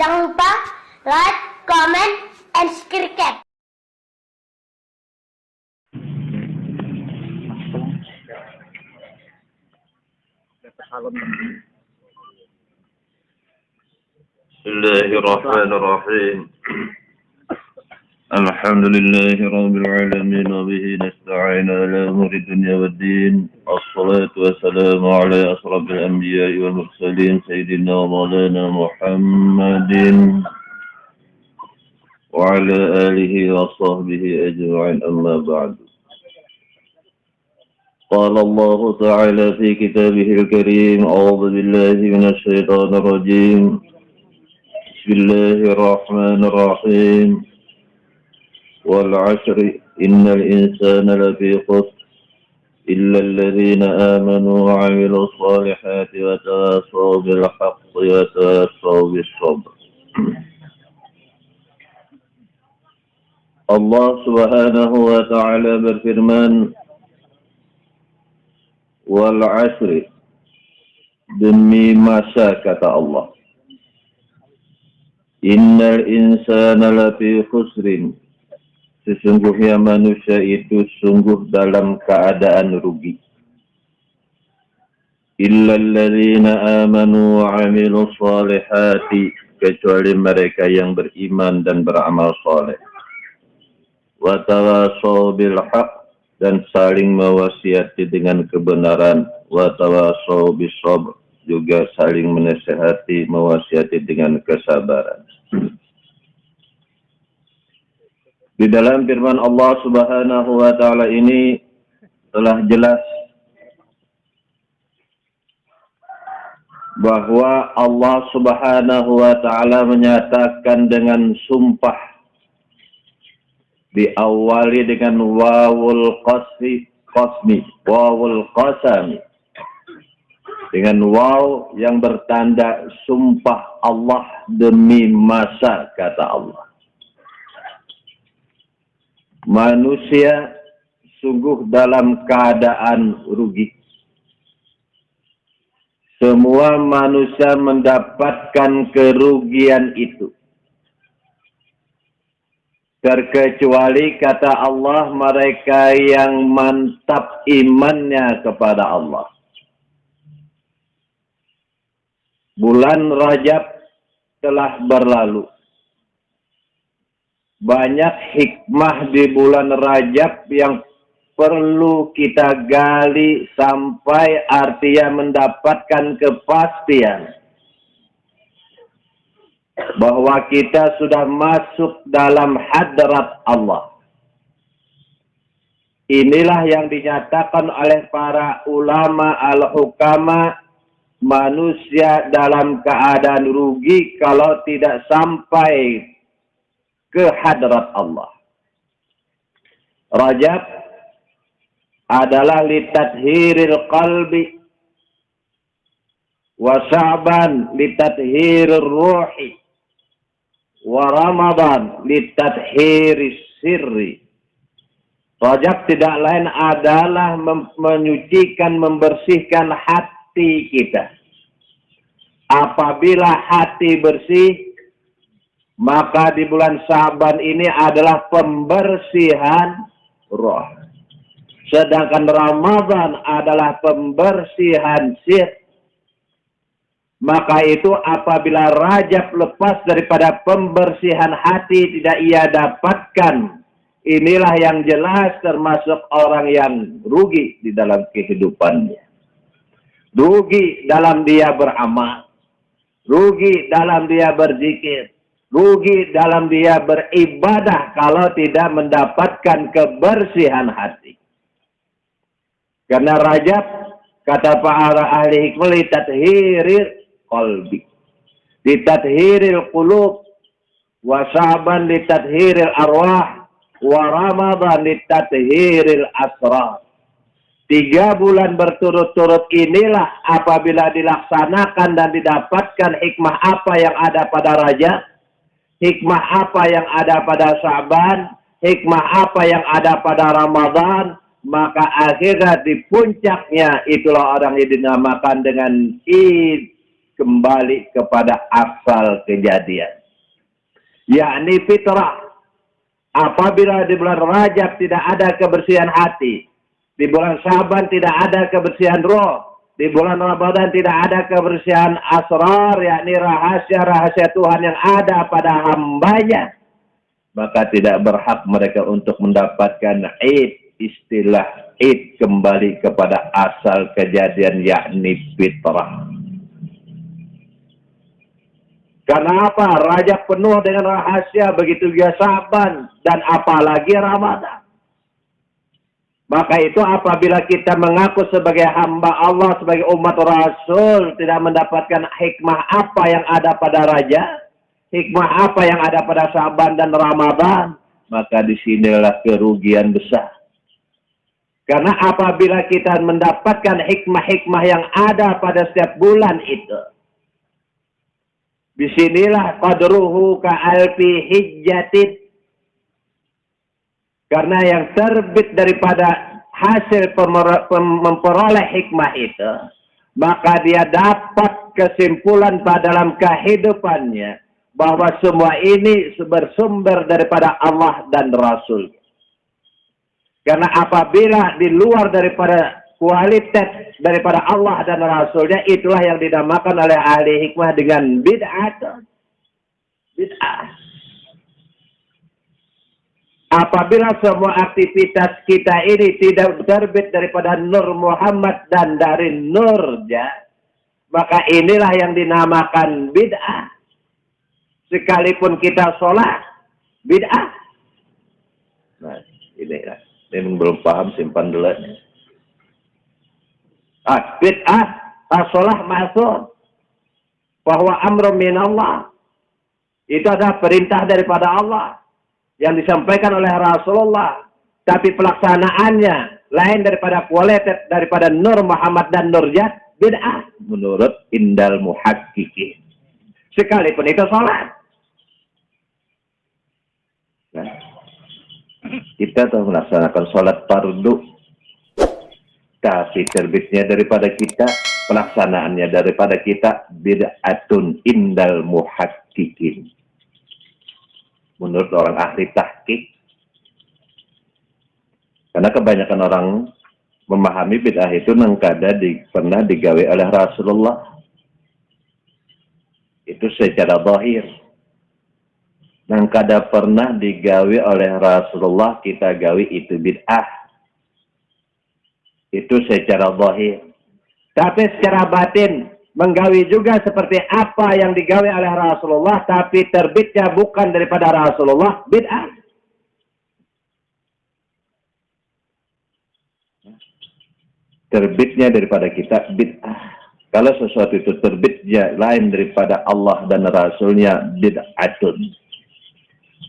Jangan lupa like, comment, and subscribe. Bismillahirrahmanirrahim. Alhamdulillahi rabbil alamin wa bihi nasta'in ala umuri dunya waddin. Assalatu wassalamu ala asrafil anbiya'i wal mursalin sayyidina wa maulana Muhammadin wa ala alihi wa sahbihi ajma'in, amma ba'du. قال الله تعالى في كتابه الكريم أعوذ بالله من الشيطان الرجيم بسم الله الرحمن الرحيم والعشر إن الإنسان لفي خسر إلا الذين آمنوا وعملوا الصالحات وتواصوا بالحق وتواصوا بالصبر. Allah Subhanahu wa Ta'ala berfirman, wal asri, demi masa, kata Allah, innal insana lafi khusrin, sesungguhnya manusia itu sungguh dalam keadaan rugi. Illal ladzina amanu wa 'amilus shalihati, kecuali mereka yang beriman dan beramal saleh. Wa tawassaw bil haqq, dan saling mewasiati dengan kebenaran. Wa tawassaw bis sabr, juga saling menasihati, mewasiati dengan kesabaran. Di dalam firman Allah Subhanahu wa Ta'ala ini telah jelas bahwa Allah Subhanahu wa Ta'ala menyatakan dengan sumpah, diawali dengan wawul qasmi, wawul qasami, dengan waw yang bertanda sumpah Allah demi masa, kata Allah. Manusia sungguh dalam keadaan rugi. Semua manusia mendapatkan kerugian itu, terkecuali, kata Allah, mereka yang mantap imannya kepada Allah. Bulan Rajab telah berlalu. Banyak hikmah di bulan Rajab yang perlu kita gali sampai artinya mendapatkan kepastian bahwa kita sudah masuk dalam hadrat Allah. Inilah yang dinyatakan oleh para ulama al-hukama, manusia dalam keadaan rugi kalau tidak sampai ke hadrat Allah. Rajab adalah litathhiril qalbi, wa Sya'ban litathhiril ruhi, wa Ramadan litathhiris sirri. Rajab tidak lain adalah menyucikan, membersihkan hati kita. Apabila hati bersih, maka di bulan Sya'ban ini adalah pembersihan roh. Sedangkan Ramadan adalah pembersihan sir. Maka itu apabila Rajab lepas daripada pembersihan hati tidak ia dapatkan, inilah yang jelas termasuk orang yang rugi di dalam kehidupannya. Rugi dalam dia beramal, rugi dalam dia berzikir, rugi dalam dia beribadah kalau tidak mendapatkan kebersihan hati. Karena Rajab, kata para ahli hikmah, litathhiril qalbi, litathhiril qulub, wa Sya'ban litathhiril arwah, wa Ramadan litathhiril asrar. 3 bulan berturut-turut inilah apabila dilaksanakan dan didapatkan hikmah apa yang ada pada Rajab, hikmah apa yang ada pada Sya'ban, hikmah apa yang ada pada Ramadan, maka akhirnya di puncaknya itulah orang yang dinamakan dengan Id kembali kepada asal kejadian. Yakni fitrah. Apabila di bulan Rajab tidak ada kebersihan hati, di bulan Syaban tidak ada kebersihan roh, di bulan Ramadan tidak ada kebersihan asrar, yakni rahasia-rahasia Tuhan yang ada pada hambanya, maka tidak berhak mereka untuk mendapatkan Id, istilah Id kembali kepada asal kejadian, yakni fitrah. Karena apa? Rajab penuh dengan rahasia, begitu juga Syaban, dan apalagi Ramadan. Maka itu apabila kita mengaku sebagai hamba Allah, sebagai umat Rasul, tidak mendapatkan hikmah apa yang ada pada Rajab, hikmah apa yang ada pada Syaban dan Ramadan, maka disinilah kerugian besar. Karena apabila kita mendapatkan hikmah-hikmah yang ada pada setiap bulan itu, disinilah qadruhu ka'alfi hijjatin. Karena yang terbit daripada hasil memperoleh hikmah itu, maka dia dapat kesimpulan pada dalam kehidupannya bahwa semua ini bersumber daripada Allah dan Rasul. Karena apabila di luar daripada kualitas daripada Allah dan Rasulnya, itulah yang dinamakan oleh ahli hikmah dengan bid'ah. Bid'ah. Apabila semua aktivitas kita ini tidak terbit daripada Nur Muhammad dan dari Nurnya, maka inilah yang dinamakan bid'ah. Sekalipun kita sholat, bid'ah. Nah, ini belum paham, simpan dulu. Bid'ah, as-sholah masuk. Bahwa amrum minallah. Itu adalah perintah daripada Allah. Yang disampaikan oleh Rasulullah. Tapi pelaksanaannya lain daripada kualitas daripada Nur Muhammad dan Nurjat. Bid'ah. Menurut indal muhaqqiqin. Sekalipun itu sholat. Nah, kita telah melaksanakan sholat fardu. Tapi terbitnya daripada kita, pelaksanaannya daripada kita, bid'atun indal muhaqqiqin. Menurut orang ahli tahqiq. Karena kebanyakan orang memahami bid'ah itu nangkada pernah digawe oleh Rasulullah. Itu secara zahir. Nangkada pernah digawe oleh Rasulullah, kita gawe itu bid'ah. Itu secara zahir. Tapi secara batin, menggawi juga seperti apa yang digawe oleh Rasulullah, tapi terbitnya bukan daripada Rasulullah, bid'ah. Terbitnya daripada kita, bid'ah. Kalau sesuatu itu terbitnya lain daripada Allah dan Rasulnya, bid'atun.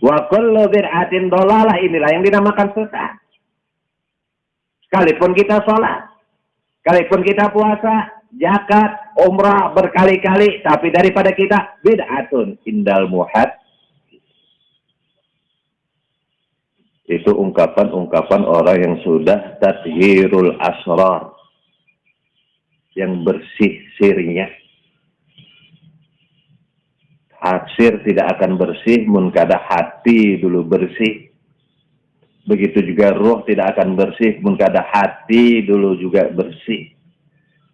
Wa kullu bid'atin dolalah, inilah yang dinamakan sesat. Sekalipun kita sholat, sekalipun kita puasa, zakat, umrah berkali-kali, tapi daripada kita bid'atun indal muhad. Itu ungkapan-ungkapan orang yang sudah tathhirul asrar, yang bersih sirnya. Sir tidak akan bersih munkada hati dulu bersih. Begitu juga ruh tidak akan bersih munkada hati dulu juga bersih.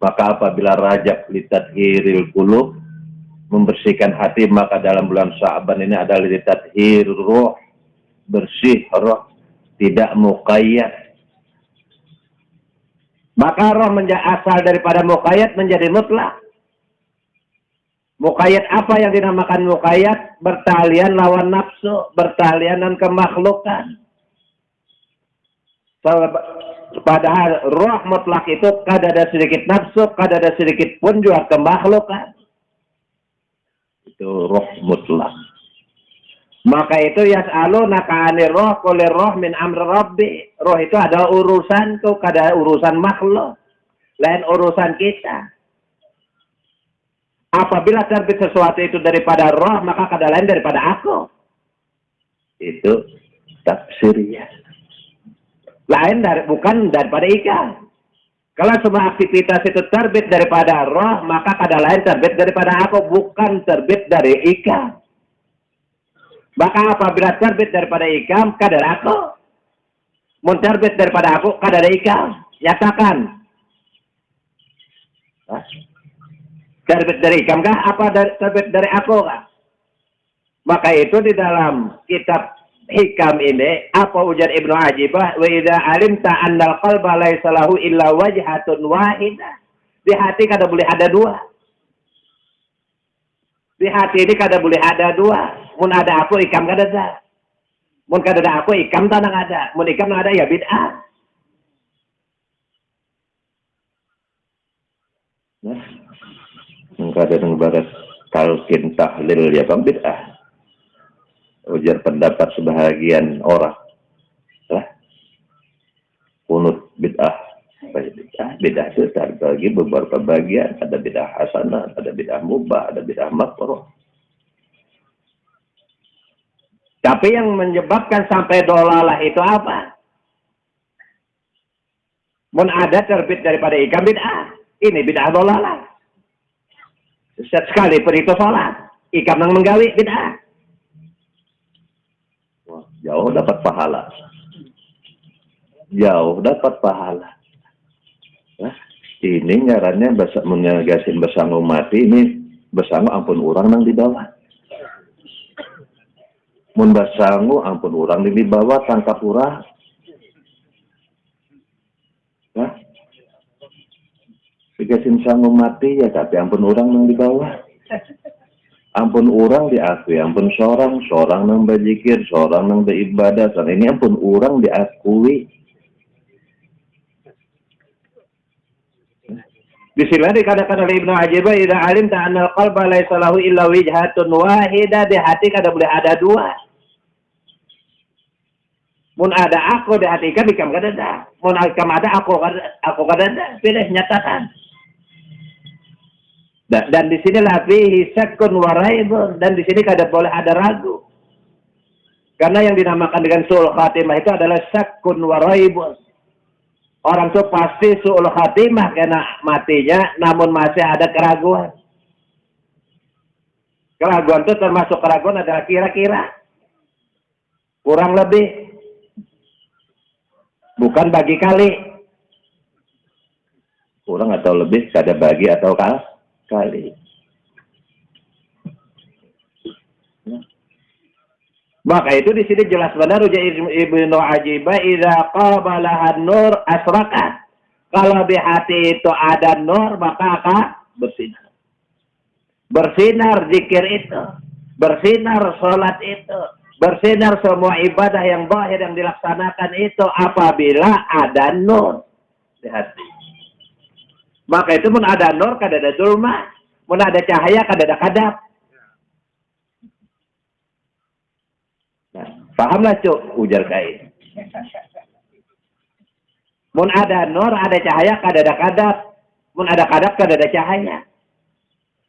Maka apabila Rajab litathhiril qulub, membersihkan hati, maka dalam bulan Sya'ban ini adalah litathhir ruh, bersih roh, tidak muqayyad. Maka roh asal daripada muqayyad menjadi mutlak. Muqayyad apa yang dinamakan muqayyad? Bertalian lawan nafsu, bertalian dan kemakhlukan. Padahal roh mutlak itu kada ada sedikit nafsu, kada ada sedikit pun juga kemakhlukan. Itu roh mutlak. Maka itu yas'alunaka 'anir roh qul roh min amri rabbi. Roh itu adalah urusanku, kada urusan makhluk. Lain urusan kita. Apabila terbit sesuatu itu daripada roh, maka kada lain daripada aku. Itu tafsirnya. Lain bukan daripada ikan. Kalau semua aktivitas itu terbit daripada roh, maka kadar lain terbit daripada aku, bukan terbit dari ikam. Maka apabila terbit daripada ikam, kadar aku. Mun terbit daripada aku, kadar ikam. Nyatakan. Terbit dari ikam kah? Apa terbit dari aku kah? Maka itu di dalam kitab hikam ini, apa ujar Ibnu Ajibah, wa idza alimta annal qalba laisa lahu illa wajhatun wahidah. Di hati kada boleh ada dua. Di hati ini kada boleh ada dua. Mun ada aku ikam kada ada. Mun kada ada aku ikam tanang ada. Mun ikam ada ya bid'ah. Nah, kada nang barat talqin tahlil ya bang bid'ah. Ujar pendapat sebahagian orang, kunut bid'ah. Bid'ah itu terbagi beberapa bagian. Ada bid'ah hasanah, ada bid'ah mubah, ada bid'ah makruh. Tapi yang menyebabkan sampai dolalah itu apa? Mun ada terbit daripada ikam bid'ah. Ini bid'ah dolalah. Sekali per itu sholat, ikam yang menggawi bid'ah. Jauh dapat pahala. Jauh dapat pahala. Nah, ini ngarannya menyegasin besangu mati, ini besangu ampun orang nang di bawah. Mun besangu ampun orang di bawah tangkap urang. Nah, segasin sangu mati ya tapi ampun orang nang di bawah. Ampun orang diakui, ampun seorang nang berzikir, seorang nang beribadah, ini ampun orang diakui. Bismillah dikatakan oleh Ibnu Ajibah, idza alimta annal qalba laisa lahu illa wijhatun wahidah, di hati kada boleh ada dua. Mun ada aku di hati ikam kada ada. Mun ikam ada aku kada ada. Pilih nyatakan. Dan di sini fihi syakkun wa raibun, dan di sini kada boleh ada ragu. Karena yang dinamakan dengan su'ul khatimah itu adalah syakkun wa raibun. Orang itu pasti su'ul khatimah karena matinya, namun masih ada keraguan. Keraguan itu termasuk keraguan adalah kira-kira. Kurang lebih. Bukan bagi kali. Kurang atau lebih, kada bagi atau kali. Maka itu di sini jelas benar ujar Ibnu Ajibah, idza qabalaha nur asraqat. Kalau di hati itu ada nur, maka akan bersinar. Bersinar zikir itu, bersinar salat itu, bersinar semua ibadah yang zahir yang dilaksanakan itu apabila ada nur di hati. Maka itu mun ada nur kada ada zulmah, mun ada cahaya kada ada kadap. Nah, pahamlah cuk ujar kain. Mun ada nur ada cahaya kada ada kadap, mun ada kadap kada ada cahaya.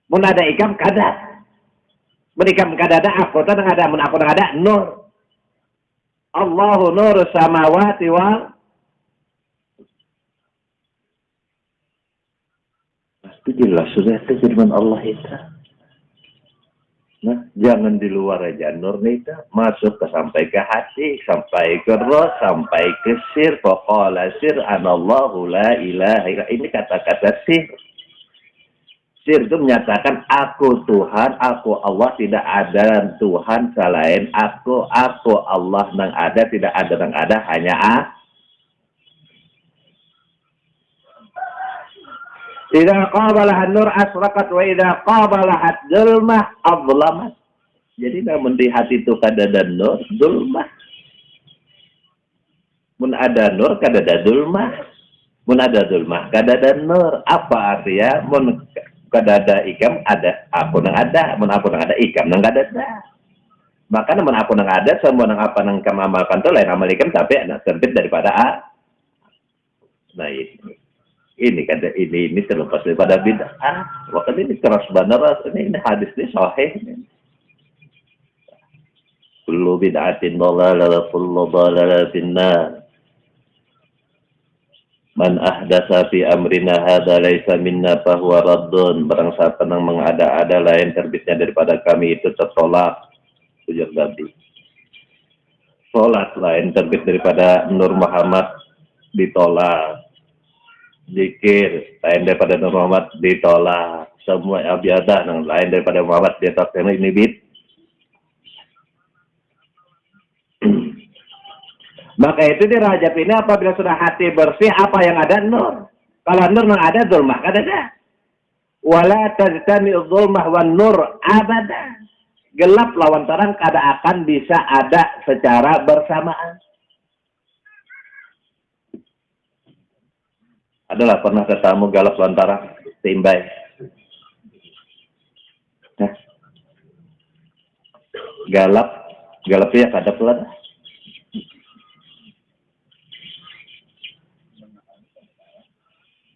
Mun ada ikam kadap. Mun ikam kada ada aku tanang ada, mun aku nang ada nur. Allahu nurus samawati wal. Itu jelas sudah itu firman Allah itu. Nah, jangan di luar aja nur itu, masuk sampai ke hati, sampai ke roh, sampai ke sir. Faqala sir anallahu la ilaha illa. Ini kata-kata sir. Sir itu menyatakan aku Tuhan, aku Allah, tidak ada Tuhan selain aku Allah nang ada, tidak ada nang ada, hanya aku. Idza qabalaha nur asraqat wa idza qabalahat zulmah adlamat. Jadi namun di hati itu kada ada nur, zulmah. Mun ada nur kada ada zulmah. Mun ada zulmah kada ada nur. Apa artinya? Mun kada ada ikam ada aku nang ada, mun aku nang ada ikam nang kada ada. Maka mun aku nang ada semua nang apa nang kam amalkan tu lain amal ikam tapi anak terbit daripada a. Nah ini kan ini terlepas daripada bid'ah. Waktu ini keras benar ini hadis ini sahih. Kullu bid'atin dhalalah kullu dhalalatin nar. Man ahdasa fi amrina hadza laisa minna fahuwa raddun. Barang siapa yang mengada-ada lain terbitnya daripada kami itu tertolak. Ujar Nabi. Salat lain terbit daripada Nur Muhammad ditolak. Zikir lain daripada Nur Muhammad ditolak. Semua ibadah yang lain daripada Muhammad ditolak. Ini bid. Maka itu di Rajab ini apabila sudah hati bersih, apa yang ada? Nur. Kalau nur yang ada, zulmah kan ada. Wala tajtami zulmah wan nur abada. Gelap lawan terang kada akan bisa ada secara bersamaan. Adalah pernah ketemu gelap lawan terang, timbai. Nah. Galap ya kada pelan.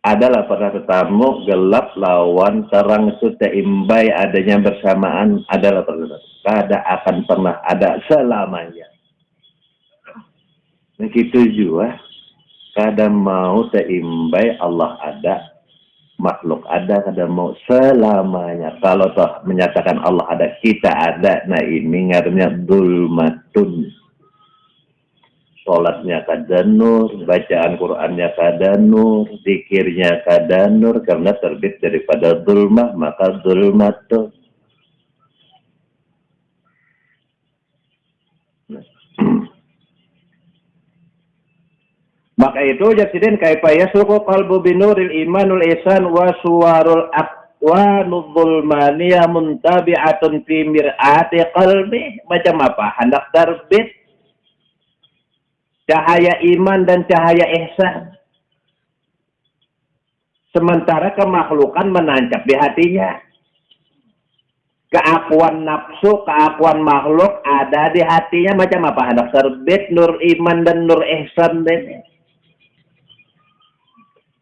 Adalah pernah ketemu gelap lawan terang sudah imbai adanya bersamaan, adalah pernah. Kada akan pernah ada selamanya. Begitu juga kada mau teimbai Allah ada, makhluk ada, kada mau selamanya. Kalau toh menyatakan Allah ada, kita ada, nah ini ngaruhnya dulmatun. Sholatnya kada nur, bacaan Qur'annya kada nur, zikirnya kada nur, karena terbit daripada zulmah, maka zulmatun. Maka itu jasidin kaifa yasruqu qalbu binuril imanul ihsan wa suwarul aqwanul zulmaniyah muntabi'atun fi mir'ati qalbi. Macam apa? Hendak terbit cahaya iman dan cahaya ihsan. Sementara kemakhlukan menancap di hatinya. Keakuan nafsu, keakuan makhluk ada di hatinya. Macam apa? Hendak terbit nur iman dan nur ihsan ini.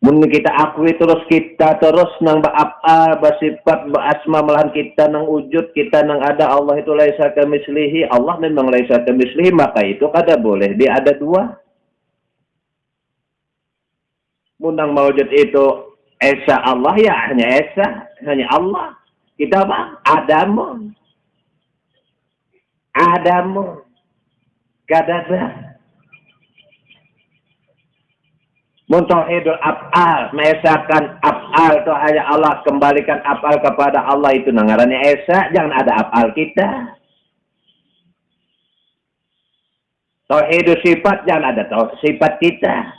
Mungkin kita akui terus kita terus nang ba'apa, basifat, ba'asma, malahan kita nang wujud, kita nang ada. Allah itu laisa kamislihi, Allah memang laisa kamislihi, maka itu kada boleh dia ada dua. Munang mawujud itu esa Allah, ya hanya esa, hanya Allah. Kita apa? Adamu, kada ada. Muntahidul af'al, mengesahkan af'al itu hanya Allah, kembalikan af'al kepada Allah, itu nangarannya esa, jangan ada af'al kita. Tauhidul sifat, jangan ada sifat kita.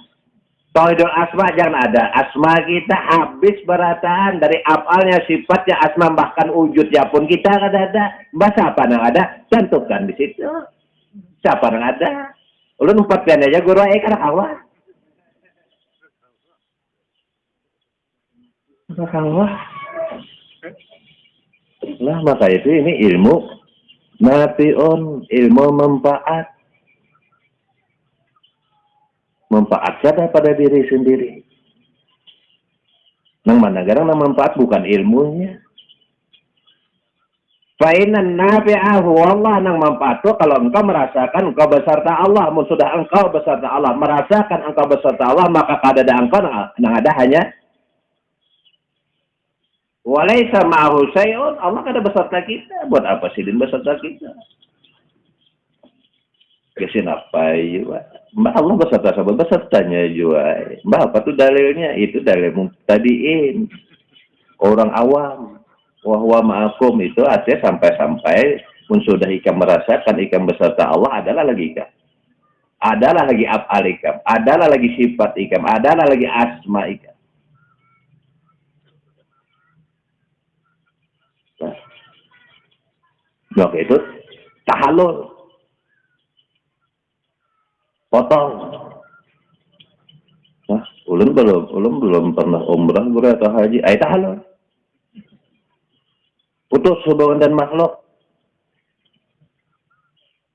Tauhidul asma, jangan ada asma kita. Habis berataan dari af'alnya, sifatnya, asma, bahkan wujudnya pun kita kada ada. Bahasa apa yang ada? Tentukan di situ. Siapa yang ada? Ulun empatkan aja guru kan awal. Allah. Lah maka itu ini ilmu nafi'un, ilmu manfaat. Manfaat saja pada diri sendiri. Nang mana garang nang manfaat bukan ilmunya. Fa'inan nafi'ahu Allah nang manfaat itu kalau engkau merasakan engkau beserta Allah. Sudah engkau beserta Allah, merasakan engkau beserta Allah, maka kada ada engkau nang ada hanya walaisa ma'ahu syai'un, Allah kada beserta kita. Buat apa sih din beserta kita? Kesin apa juga? Mbak Allah beserta sama besertanya juga. Mbak apa tuh dalilnya? Itu dalil mubtadi'in. Orang awam. Wahwa ma'akum itu artinya sampai-sampai pun sudah ikam merasakan ikam beserta Allah, adalah lagi ikam. Adalah lagi af'al ikam. Adalah lagi sifat ikam. Adalah lagi asma ikam. Maka itu tahallul, potong. Nah, ulun belum pernah umrah atau haji. Tahallul, putus hubungan dan makhluk.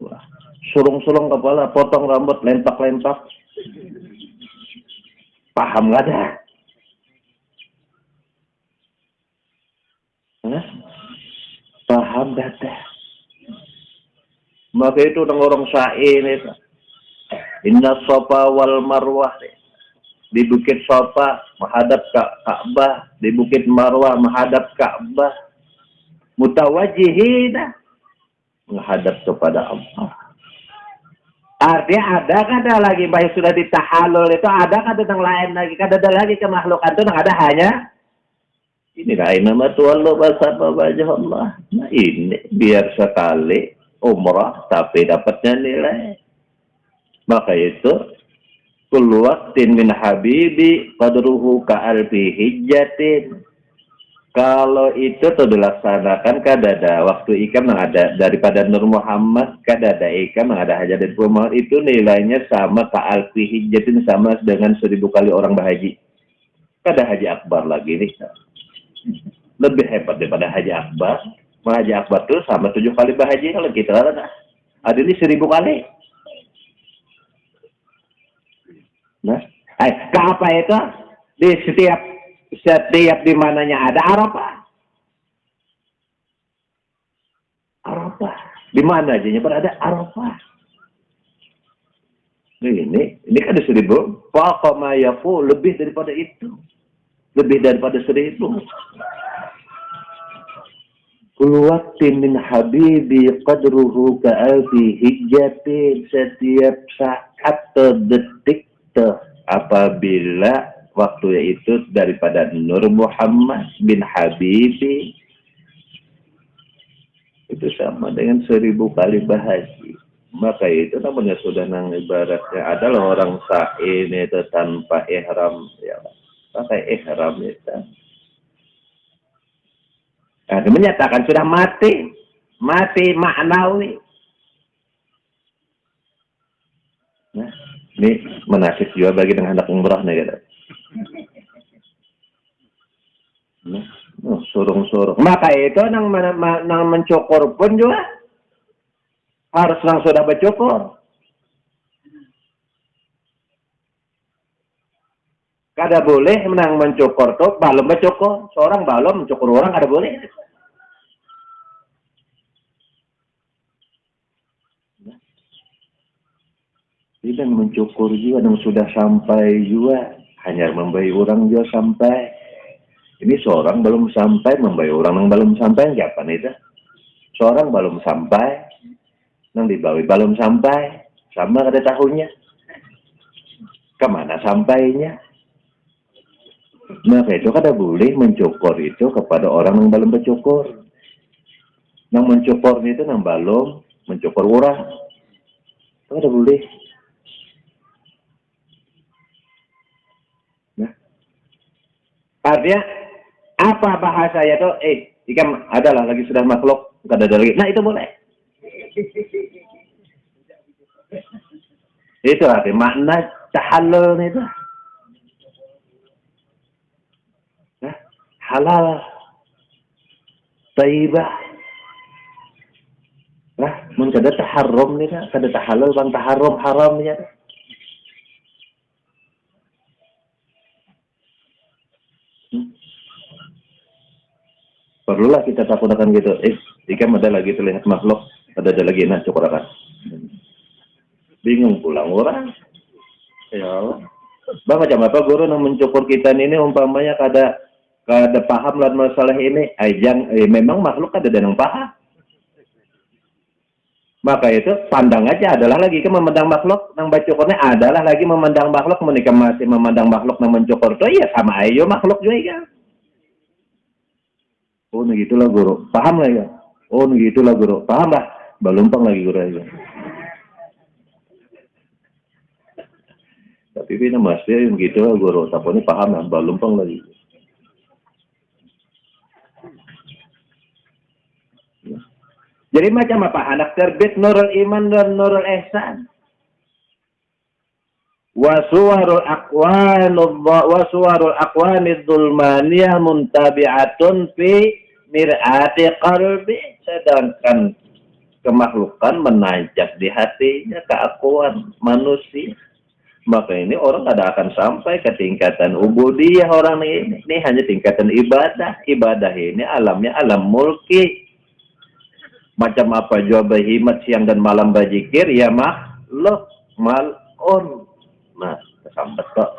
Wah, surung-surung kepala, potong rambut, lempak-lempak. Paham nggak ada? Nah, paham data. Maka itu orang sa'i ini. Inna Safa wal Marwah. di Bukit Safa menghadap Ka'bah, di Bukit Marwah menghadap Ka'bah, mutawajjihina menghadap kepada Allah. Artinya ada kada lagi baik sudah ditahalul itu ada kada yang lain lagi, kada ada lagi kemakhlukan itu yang ada hanya ini nama tuallu basaba wajah Allah. Nah ini biar sekali umrah tapi dapatnya nilai. Maka itu kullu waqtin min habibi qadruhu ka'alfi hijjatin. Kalau itu tuh dilaksanakan kadada waktu ikam yang ada daripada Nur Muhammad kadada ikam yang ada hajat dari Muhammad itu nilainya sama ka'alfi hijjatin sama dengan 1000 kali orang berhaji. Kada haji akbar lagi nih. Lebih hebat daripada haji akbar. Haji akbar tuh sama 7 kali berhaji kalau kita ada ini 1000 kali. Nah, apa itu? Di setiap di mananya ada Arafah. Arafah. Di mana aja ada Arafah. Ini kan 1000. Faqama yafu lebih daripada itu. Lebih daripada 1000. Kullu waqtin min habibi qadruhu ka'alfi hijjatin. Setiap saat atau detik apabila waktu itu daripada Nur Muhammad bin Habibi itu sama dengan 1000 kali berhaji. Maka itu namanya sudah nang ibaratnya adalah orang sa'i itu tanpa ihram ya pakai ihram itu. Nah, menyatakan sudah mati maknawi. Nah, ini menasib juga bagi dengan anak umrah nih gitu. Surung-surung. Maka itu nang mencukur pun juga harus nang sudah bercukur. Kada boleh menang mencukur tuh belum bercukur. Seorang belum mencukur orang kada boleh. Dan mencukur juga yang sudah sampai juga hanya membayi orang juga sampai ini seorang belum sampai membayi orang yang belum sampai siapa nih itu seorang belum sampai yang dibawa belum sampai sama ada tahunnya kemana sampainya. Maka itu kada boleh mencukur itu kepada orang yang belum bercukur. Yang mencukur itu yang belum mencukur orang itu kada boleh. Artinya apa bahasanya tuh? Ikan adalah lagi sudah makhluk, bukan ada lagi. Nah itu boleh. Itu arti makna tahallul itu. Nah, halal, taibah. Nah, mun kada taharrum nih, kada tahallul bang taharrum haramnya. Perlulah kita takut akan gitu. Jika ada lagi terlihat makhluk, ada lagi nah cukur akan. Bingung pulang orang. Ya Allah. Bang macam apa guru yang mencukur kita ini umpamanya kada paham lah masalah ini. Memang makhluk ada yang paham. Maka itu pandang aja adalah lagi ke memandang makhluk yang bacukurnya adalah lagi memandang makhluk menikah masih memandang makhluk yang mencukur tuh ya sama ayo makhluk juga ya. Oh gitulah guru, paham lah ya? Oh gitulah guru, paham lah? Balumpang lagi guru aja. Tapi ini masih yang gitulah guru, tapi ini paham lah, balumpang lagi. Jadi macam apa? Anak terbit Nurul Iman dan Nurul Ihsan. Wasuwarul aqwanid dzulmaniyah muntabi'atun fi mir'ati qalbi. Sedangkan kemakhlukan menanjak di hatinya keakuan manusia. Maka ini orang tidak akan sampai ke tingkatan ubudiyah orang ini. Ini hanya tingkatan ibadah. Ibadah ini alamnya alam mulki. Macam apa jua berhimat siang dan malam berzikir ya makhluk mal'un. Nah, kesambat kok.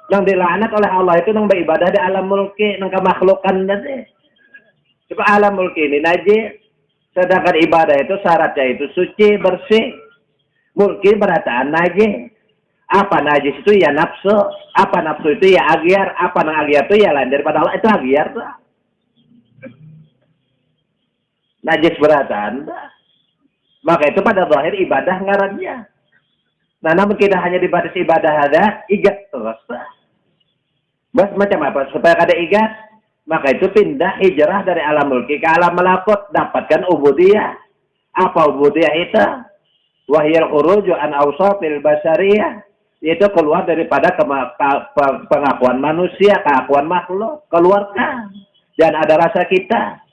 Nang dilaknat oleh Allah itu nang beribadah di alam mulki, nang kemakhlukan tadi. Coba alam mulki ini najis. Sedangkan ibadah itu syaratnya itu suci, bersih. Mulki berataan najis. Apa najis itu ya nafsu. Apa nafsu itu ya agiar. Apa nang agiar itu ya lain daripada Allah. Itu agiar tuh. Najis berataan. Maka itu pada zahir ibadah ngarannya. Nah, namun kita hanya di batas ibadah ada, igat terus. Bas macam apa? Supaya ada igat, maka itu pindah hijrah dari alam mulki ke alam malakut, dapatkan ubudiyah. Apa ubudiyah itu? Wahyal khuruju an awsatil basariyah. Itu keluar daripada pengakuan manusia, keakuan makhluk. Keluarkan. Dan ada rasa kita.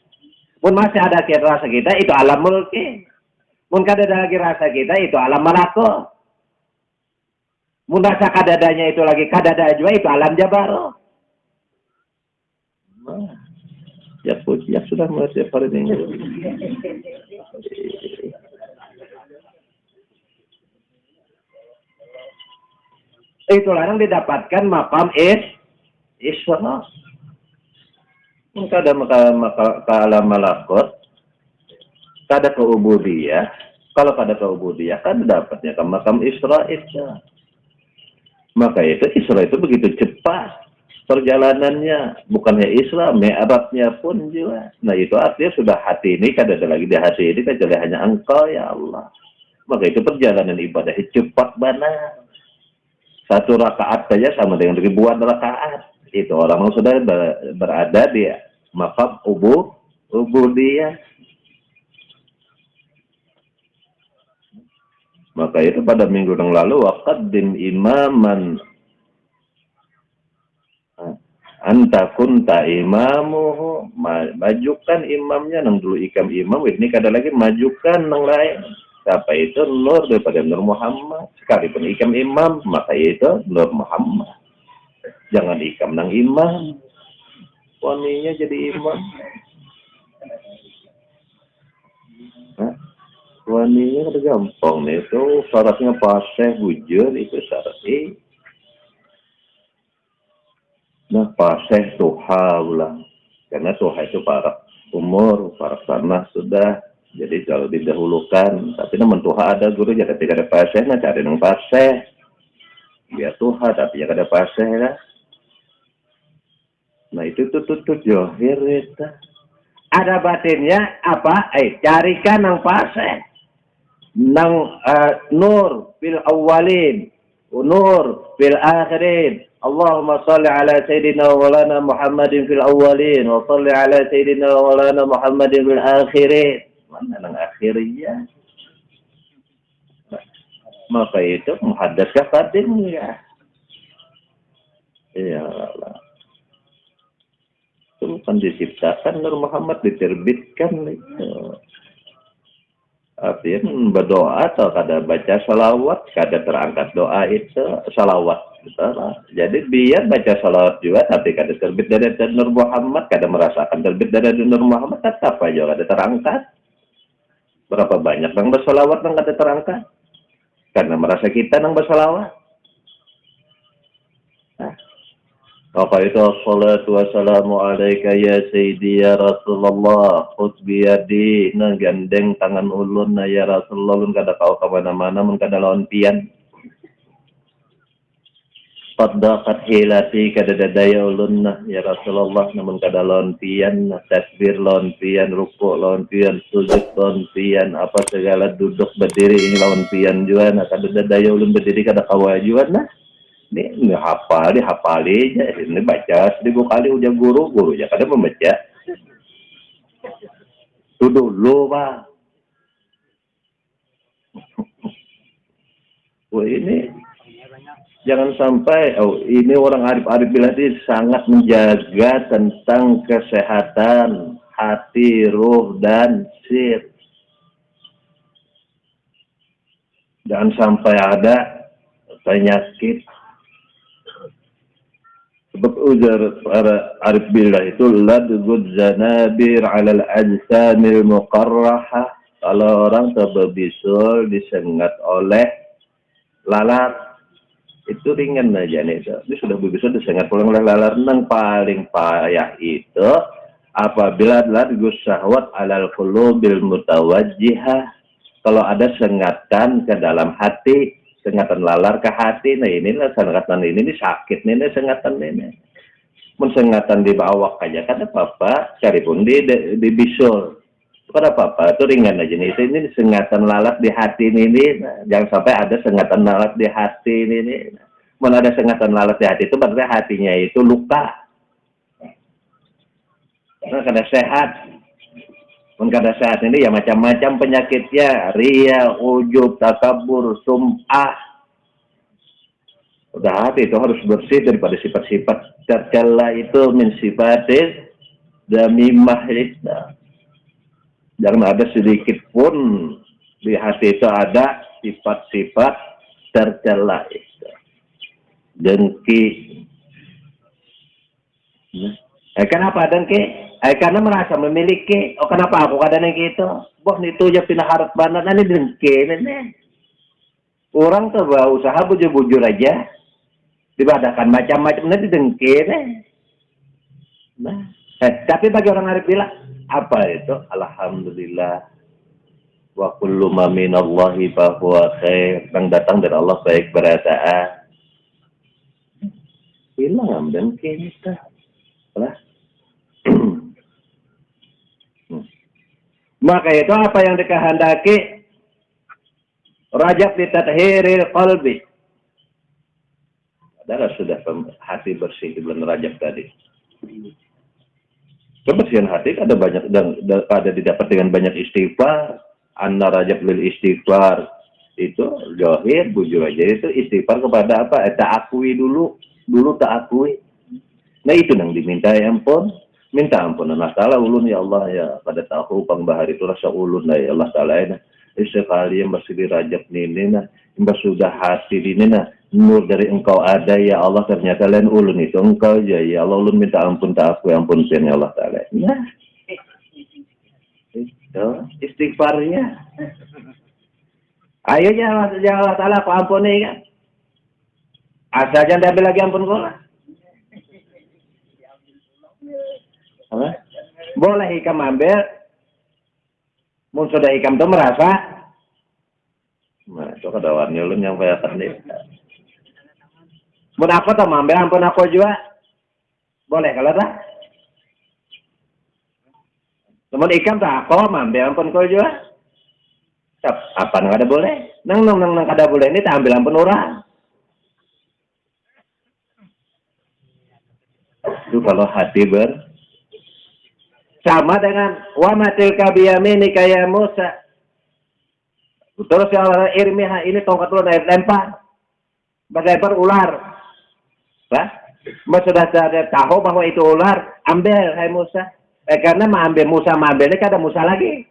Pun masih ada rasa kita, itu alam mulki. Pun kada ada lagi rasa kita, itu alam malakut. Mun rasa kadadanya itu lagi kadada juga, itu alam jabaroh. Ya sudah mulai hari minggu. Itu larang didapatkan makam Isra. Kada ke alam malakut, kada ke ubudiyah. Kalau kada ke ubudiyah kan dapatnya ke makam Isra itu. Maka itu Isra itu begitu cepat perjalanannya, bukannya Islam, Mi'rajnya pun juga. Nah itu artinya sudah hati ini kada ada lagi di hati ini kecuali hanya Engkau ya Allah. Maka itu perjalanan ibadah cepat banget. Satu rakaat saja sama dengan ribuan rakaat. Itu orang yang sudah berada di makam ubudiyah. Maka itu pada minggu yang lalu waqaddim imaman anta kunta imamuhu, majukan imamnya nang dulu ikam imam, ini kada lagi majukan nang lain. Siapa itu? Nur daripada Nur Muhammad. Sekalipun ikam imam, maka itu Nur Muhammad. Jangan ikam nang imam. Waninya jadi imam. Waninya udah gampang nih, itu syaratnya paseh bujur itu syaratnya. Nah paseh tuha ulang, karena tuha itu para umur, para tanah sudah, jadi kalau didahulukan. Tapi namun tuha ada guru jadi ketika ada paseh, nah cari nang paseh, biar tuha tapi ya ada paseh lah. Nah itu tutut johir itu. Ada batinnya apa? Carikan nang paseh. Nang nur fil awalin, nur fil akhirin. Allahumma salli ala sayyidina wa lana Muhammadin fil awalin, wa salli ala sayyidina wa lana Muhammadin fil akhirin. Mana nang akhirnya? Maka itu muhaddas ka qadim ya. Ya Allah. Itu kan diciptakan Nur Muhammad, diterbitkan itu. Artinya berdoa atau kada baca salawat, kada terangkat doa itu salawat. Betul. Jadi biar baca salawat juga, tapi kada terbit dari Nur Muhammad, kada merasakan terbit dari Nur Muhammad, tetap aja kada terangkat. Berapa banyak yang bersalawat yang kada terangkat? Karena merasa kita yang bersalawat. Maka itu assalatu wassalamu alaika ya sayyidi ya Rasulullah, khud biyadi, na gandeng tangan ulun na ya Rasulullah, ulun kada kau kemana-mana, mun kada lawan pian. Qaddaqat hilati, kada dadaya ulun na ya Rasulullah, namun kada lawan pian, tasbir lawan pian, rukuk lawan pian, sujud lawan pian, apa segala duduk berdiri ini lawan pian juga, na kada dadaya ulun berdiri kada kawajuan na. Ini hafali aja. Ini baca 1000 kali udah guru ya kadang membaca. Itu dulu Pak. Wah ini jangan sampai ini orang arif-arif biladi sangat menjaga tentang kesehatan hati, ruh dan sir. Jangan sampai ada penyakit. Sebab ujar para arif billah itu ladgud zanabir alal ajsamil muqarrahah. Kalau orang terbisul disengat oleh lalat, Itu ringan aja nih. Ini sudah begitu sangat pulang lalar nang paling payah itu apabila ladgus syahwat alal qulubil mutawajjihah. Kalau ada sengatan ke dalam hati, sengatan lalar ke hati, nah inilah sengatan ini sakit nih sengatan ini. Sengatan di bawah aja kan apa-apa, cari pun di bisul. Itu apa-apa, itu ringan aja nih. Ini sengatan lalat di hati ini, jangan sampai ada sengatan lalat di hati ini. Mana ada sengatan lalat di hati itu berarti hatinya itu luka. Nah, kada sehat. Kada sehat ini ya macam-macam penyakitnya, ria, ujub, takabur, sum'ah. Udah hati itu harus bersih daripada sifat-sifat tercela itu min sifatil damimah itu. Jangan ada sedikit pun di hati itu ada sifat-sifat tercela itu. Dengki. Kenapa dengki? Karena merasa memiliki. Oh kenapa aku kadang gitu? Boh itu aja pindah harap banget. Ini dengki. Ini. Orang tuh usaha bujur-bujur aja. Dibadakan macam-macam nanti dengki. Nah. Tapi bagi orang Arab bilang. Apa itu? Alhamdulillah. Wa kullu ma minallahi fahuwa khair. Yang datang dari Allah baik berataan. Hilang dengki kita. Lah. Maka itu apa yang dikehendaki rajab di tathhiril qalbi. Adalah sudah hati bersih di bulan Rajab tadi. Kebersihan hati ada banyak dan ada didapat dengan banyak istighfar. Anna Rajab lil istighfar itu zahir bujur aja itu istighfar kepada apa? Ta'akui dulu tak akui. Nah itu yang diminta ya ampun. Minta ampun Allah Ta'ala ulun ya Allah ya pada tahu pang bahari itu rasa ulun ya Allah Ta'ala ya sekali yang bersih di Rajab ini nah yang sudah hati ini nah nur dari engkau ada ya Allah ternyata lain ulun itu engkau aja ya Allah ulun minta ampun tak aku ampun ya Allah Ta'ala nah itu istighfarnya ayo ya Allah Ta'ala aku ampuni kan asal jangan diambil lagi ampun kau lah. Boleh hikam ambil mun sudah hikam itu merasa nah itu kadawan nyulun yang kayak tadi mun aku tuh ambil ampun aku juga boleh kalau tak mun hikam tuh aku ambil ampun kau juga apa nggak ada boleh nang kada boleh ini tak ambil ampun orang itu kalau hati sama dengan wa matil kabiyaminika ya Musa. Terus ya Allah irmiha ini tongkat lu lempar. Lempar ular. Bah? Sudah tahu bahwa itu ular, ambil hai Musa. Karena Musa ini kada Musa lagi.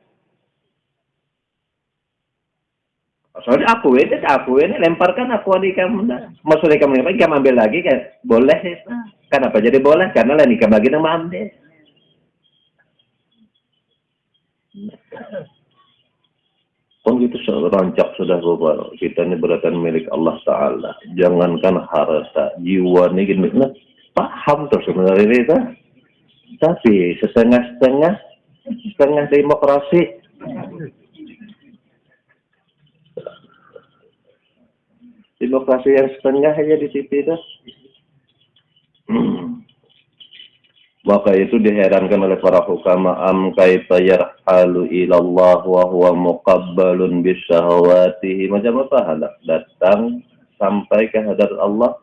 Soalnya aku ini lemparkan aku di kamu. Maksudnya kamu ambil lagi kan boleh. Kenapa jadi boleh? Karena lain ikam lagi nama ambil. Pun itu rancak sudah bapak kita ini beratan milik Allah Ta'ala jangankan harta jiwa ini gini nah, paham terus sebenarnya itu tapi setengah demokrasi yang setengah aja di TV itu maka itu diherankan oleh para hukama am kaifa yarhalu ilallah wa huwa muqabbalun bisyahawatihi macam apa hendak datang sampai ke hadarat Allah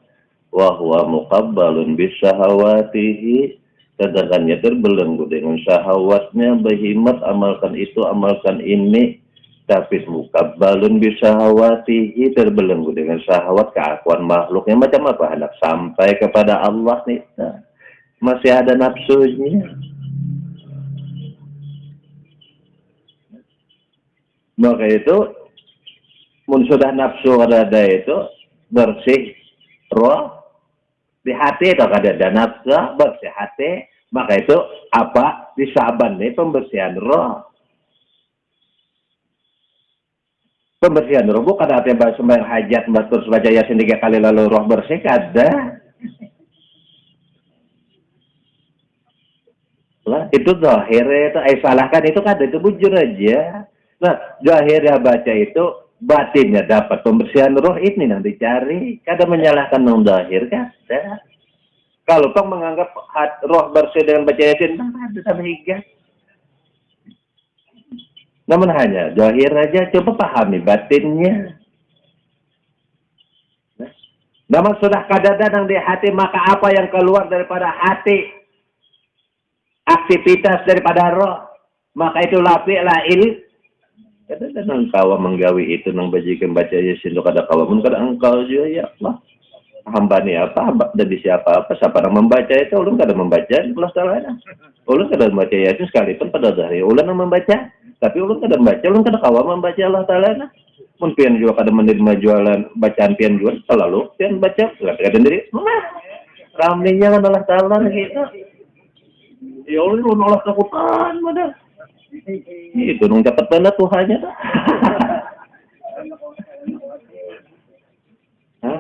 wa huwa muqabbalun bisyahawatihi sedangkan dia terbelenggu dengan syahwatnya behimat amalkan itu amalkan ini tapi muqabbalun bisyahawatihi terbelenggu dengan syahwat keakuan makhluknya macam apa hendak sampai kepada Allah nih nah. Masih ada nafsunya. Maka itu, mun sudah nafsu ada itu bersih roh di hati atau ada nafsu bersih hati, maka itu apa di saban nih pembersihan roh. Pembersihan roh bukan artinya sembahyang hajat terus baca yasin 3 kali lalu roh bersih, kada. Lah itu zahir itu salahkan itu kada, itu bujur aja. Nah, zahirnya baca itu batinnya dapat pembersihan roh ini yang dicari, kada menyalahkan yang zahir kada. Kalau kau menganggap roh bersih dengan baca yasin, ada sama higa. Namun hanya zahir aja, coba pahami batinnya. Namun sudah kadang-kadang di hati, maka apa yang keluar daripada hati, aktivitas daripada roh, maka itu lapi lail. Kadang-kadang kawa menggawi itu nang bajikan baca yasin, kada kawa mun kada engkau juga ya Allah. Hamba ni apa, hamba dari siapa apa, siapa yang membaca itu, ulun kada membaca, Allah Ta'ala. Ulun kada membaca yasin sekalipun pada zahir, ulun yang membaca. Tapi ulun kada membaca, ulun kada kawa membaca Allah Ta'ala. Mun pian juga kada menerima jualan bacaan pian jual, selalu pian baca, kada sendiri. Ramlinya kan Allah Ta'ala gitu. Ya ulun Allah takutan mana. Itu nung dapat bala Tuhannya dah. Hah?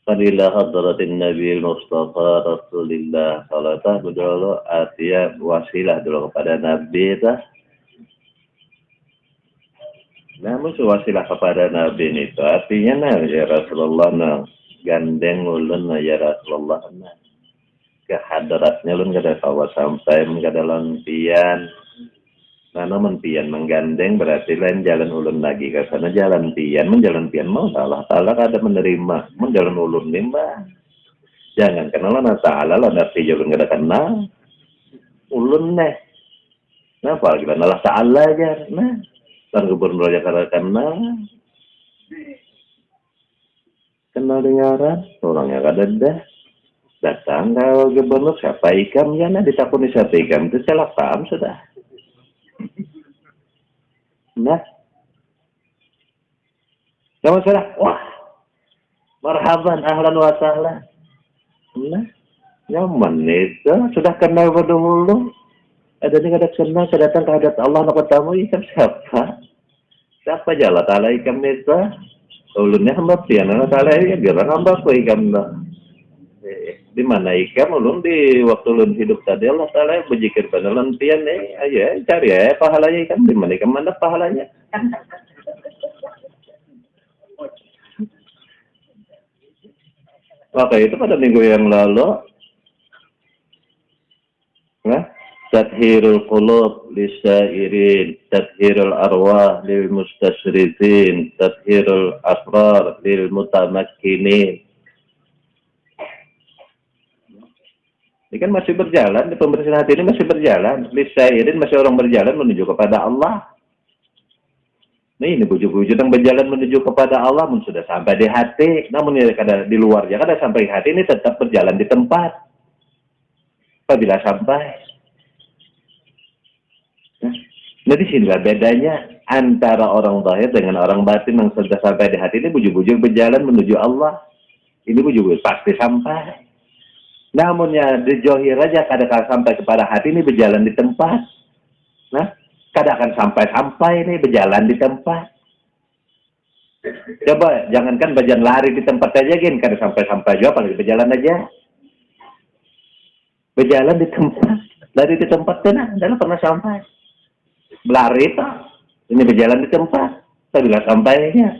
Fadilah hadratin Nabi Mustafa Rasulillah salatah dulu artinya wasilah dulu kepada Nabi dah. Namun wasilah kepada Nabi itu artinya nah ya Rasulullah nah gandeng ulun nah ya Rasulullah nah ke hadratnya ulun kada kawa sampai kada lampian. Nah, namun pian menggandeng berarti lain jalan ulun lagi ke sana jalan pian, menjalan pian mau Allah Ta'ala kada menerima, menjalan ulun nimba. Jangan kenal Allah Ta'ala lah nanti ulun kada kenal. Ulun neh. Nah, apalagi Allah Ta'ala aja. Nah, kan gubernur aja kada kenal. Kenal dengaran, orangnya kada dah. Datang kalau gubernur siapa ikam ya nah ditakuni siapa ikam itu salah paham sudah. Nah, sama salah, wah, marhaban, ahlan wa sahlan. Nah, nyaman itu, sudah kenal pada dulu. Ada ni kada kenal, saya datang ke hadat Allah nak tamu ikam siapa? Siapa jala Ta'ala ikam itu? Ulunnya hamba pian, Allah Ta'ala ya gerang hamba ko ikam dah. Di mana ikam ulun di waktu ulun hidup tadi Allah Ta'ala berzikir pada ulun pian aja cari pahalanya ikam di mana ikam mana pahalanya. Maka itu pada minggu yang lalu nah, tathirul qulub lisairin, tathirul arwah lil mustasyrifin, tathirul asrar lil mutamakkinin. Ini kan masih berjalan, di pembersihan hati ini masih berjalan. Lisairin masih orang berjalan menuju kepada Allah. Nah ini bujuk-bujuk yang berjalan menuju kepada Allah, sudah sampai di hati. Namun ya kada di luar, ya kada sampai di hati, ini tetap berjalan di tempat. Apabila sampai. Nah di sinilah bedanya antara orang zahir dengan orang batin yang sudah sampai di hati ini bujuk-bujuk berjalan menuju Allah. Ini bujuk-bujuk pasti sampai. Namun ya di johir aja kadang-kadang sampai kepada hati ini berjalan di tempat. Nah, kadang akan sampai-sampai ini berjalan di tempat. Coba jangankan berjalan lari di tempat aja gin, kadang sampai-sampai juga apalagi berjalan aja. Berjalan di tempat, lari di tempat tuh nah, dan pernah sampai. Berlari itu, ini berjalan di tempat, tapi bila sampainya.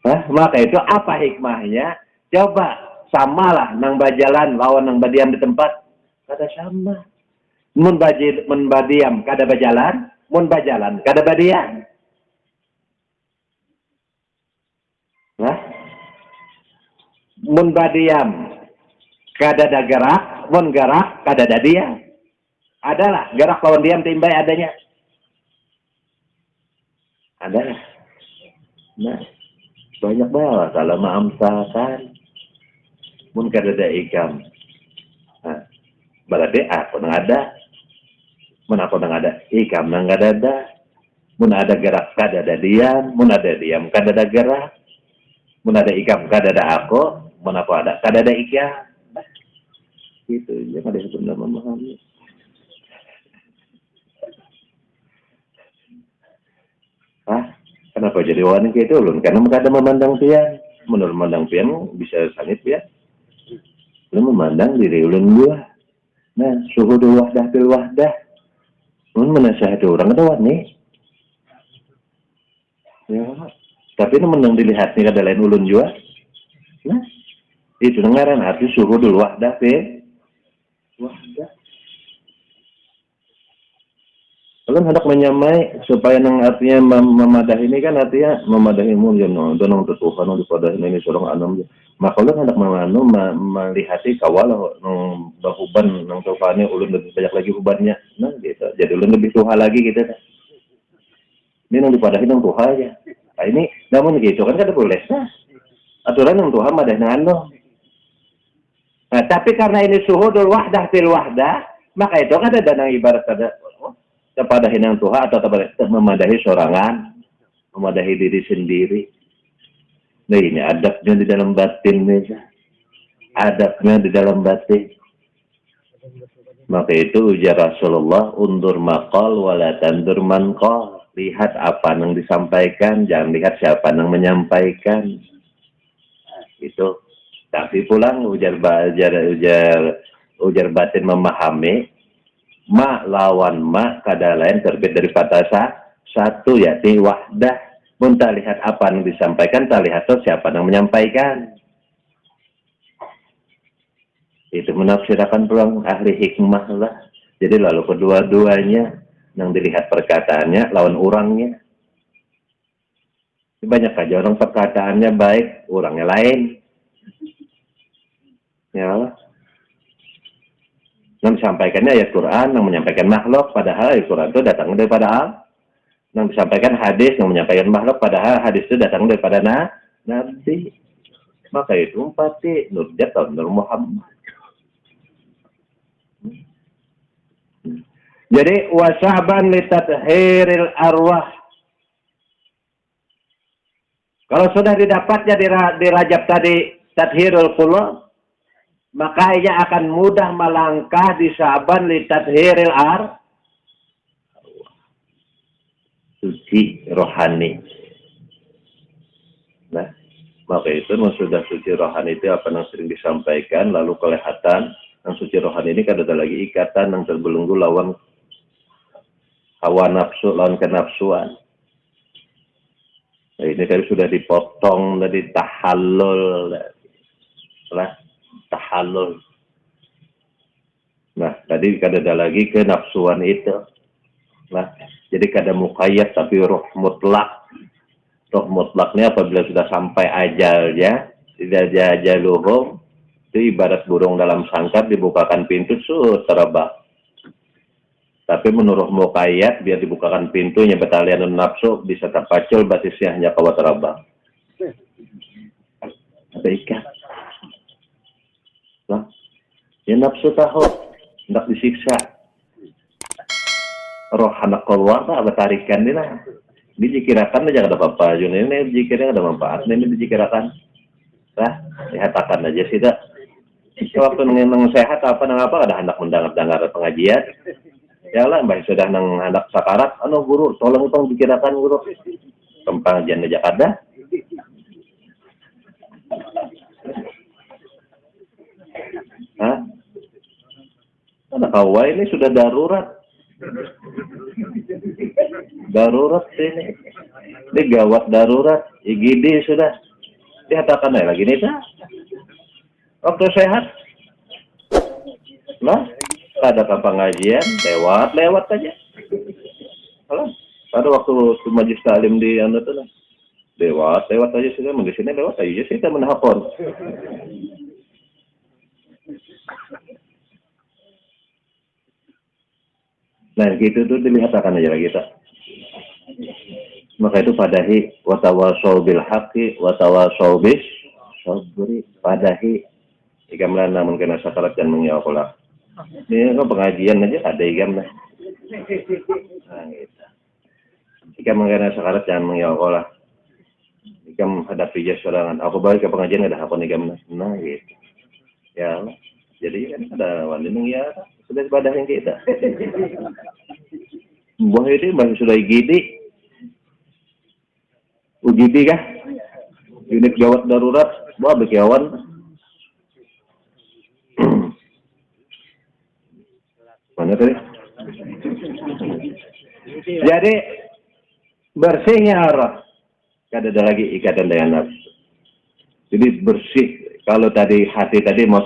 Nah, maka itu apa hikmahnya? Coba samalah nang bajalan lawan nang badiam di tempat kada sama. Mun badiam kada bajalan, mun bajalan kada badiam. Nah, mun badiam kada ada gerak, mun gerak kada ada diam. Adalah gerak lawan diam timbai adanya. Adalah. Nah, banyak banget kalau maamsakan. Mun kada ada ikam. Nah, berarti aku nang ada. Mun aku nang ada ikam nang kada ada. Mun ada gerak kada ada diam, mun ada diam kada ada gerak. Mun ada ikam kada ada aku, mun aku ada kada ada ikam. Gitu, jangan ada sebenarnya memahami. Kenapa jadi wanita itu ulun? Karena kada memandang pian. Menurut memandang pian bisa sangit pian. Ulun memandang diri ulun gua. Nah, syuhudul wahdah bil wahdah. Ulun menasihati orang ada wanita. Ya, tapi ini menang dilihatnya kada lain ulun juga. Nah, itu dengaran arti syuhudul wahdah bil wahdah. Kalau hendak menyamai supaya nang artinya memadahi ini kan artinya memadahi mulia no donong tutuhan no dipadahi ini sorong anam. Maka ulun hendak melihati kawal nang bahuban nang tufane ulun lebih banyak lagi hubannya. Nah gitu. Jadi ulun lebih tuha lagi gitu. Ini nang dipadahi nang tuha aja. Nah ini namun gitu kan kada boleh. Nah, aturan nang tuha madahi nang ando. Nah tapi karena ini suhudul wahdah fil wahdah, maka itu kan ada nang ibarat kada kepada hinang Tuhan atau memadahi sorangan, memadahi diri sendiri. Nah ini adabnya di dalam batin nih, adabnya di dalam batin. Maka itu ujar Rasulullah, undur maqal wala tandur manqal. Lihat apa yang disampaikan, jangan lihat siapa yang menyampaikan. Itu. Tapi pulang ujar batin memahami. Ma lawan ma kada lain terbit daripada satu yakni wahdah. Mun tak lihat apa yang disampaikan, tak lihat siapa yang menyampaikan. Itu menafsirkan peluang ahli hikmah lah. Jadi lalu kedua-duanya yang dilihat perkataannya lawan orangnya. Banyak aja orang perkataannya baik, orangnya lain. Ya. Yang disampaikannya ayat Quran, yang menyampaikan makhluk, padahal ayat Quran itu datang daripada Allah. Yang disampaikan hadis, yang menyampaikan makhluk, padahal hadis itu datang daripada Nabi. Maka itu pasti nurjat atau Nur Muhammad. Jadi wasaban litathiril arwah. Kalau sudah didapatnya di Rajab tadi tathirul qulub, maka ia akan mudah melangkah di Syaban litathiril suci rohani. Nah, maka itu sudah suci rohani itu apa yang sering disampaikan, lalu kelihatan yang suci rohani ini kan ada lagi ikatan yang terbelenggu lawan hawa nafsu, lawan kenafsuan. Nah, ini tadi sudah dipotong, tadi tahallul, tahallul. Nah, tadi kada lagi ke nafsuan itu. Nah, jadi kada muqayyad tapi roh mutlak. Roh mutlaknya apabila sudah sampai ajalnya, tidak ajaluhum, itu ibarat burung dalam sangkar dibukakan pintu terbang. Tapi menurut muqayyad biar dibukakan pintunya betalian nafsu bisa terpacul batisnya hanya kawa terbang. Ada ikan. Nah, ya nafsu tahu, hendak disiksa. Roh anak keluar tak ada tarikan dia lah. Dikirakan aja ada apa-apa. Ini dikira ada manfaat. Ini dikirakan. Nah, dihatakan aja sih tak. Waktu nang sehat apa nang apa ada hendak mendengar pengajian. Ya lah, mbak sudah nang hendak sakarat. Anu guru, tolong tong dikirakan guru. Pengajian aja kada. Hah? Anak kawa ini sudah darurat. Darurat ini. Ini gawat darurat. IGD sudah. Dihatakan lagi nih tak. Waktu sehat. Nah, ada pengajian, lewat aja. Halo. Ada waktu majlis taklim di anu tuh lah. Lewat aja sudah. Di sini lewat aja sih kita menelpon. Nah gitu tuh dilihatkan aja lagi tak. Maka itu padahi watawasau bil haqqi watawasau bis sabri, padahi jika melana mungkin sakarat dan mengiyakulah. Ini kan pengajian aja ada igam lah. Nah gitu. Jika mungkin sakarat dan mengiyakulah. Jika menghadapi jas sorangan, aku balik ke pengajian ada apa igam lah. Nah gitu. Ya Allah. Jadi kan ada wanita ya sudah padahin kita. Buah ini masih sudah gede. UGD kah? Unit gawat darurat, wah bekiawan. Mana tadi? Jadi bersihnya arah, kada ada lagi ikatan dengan nafsu. Jadi bersih. Kalau tadi hati tadi mau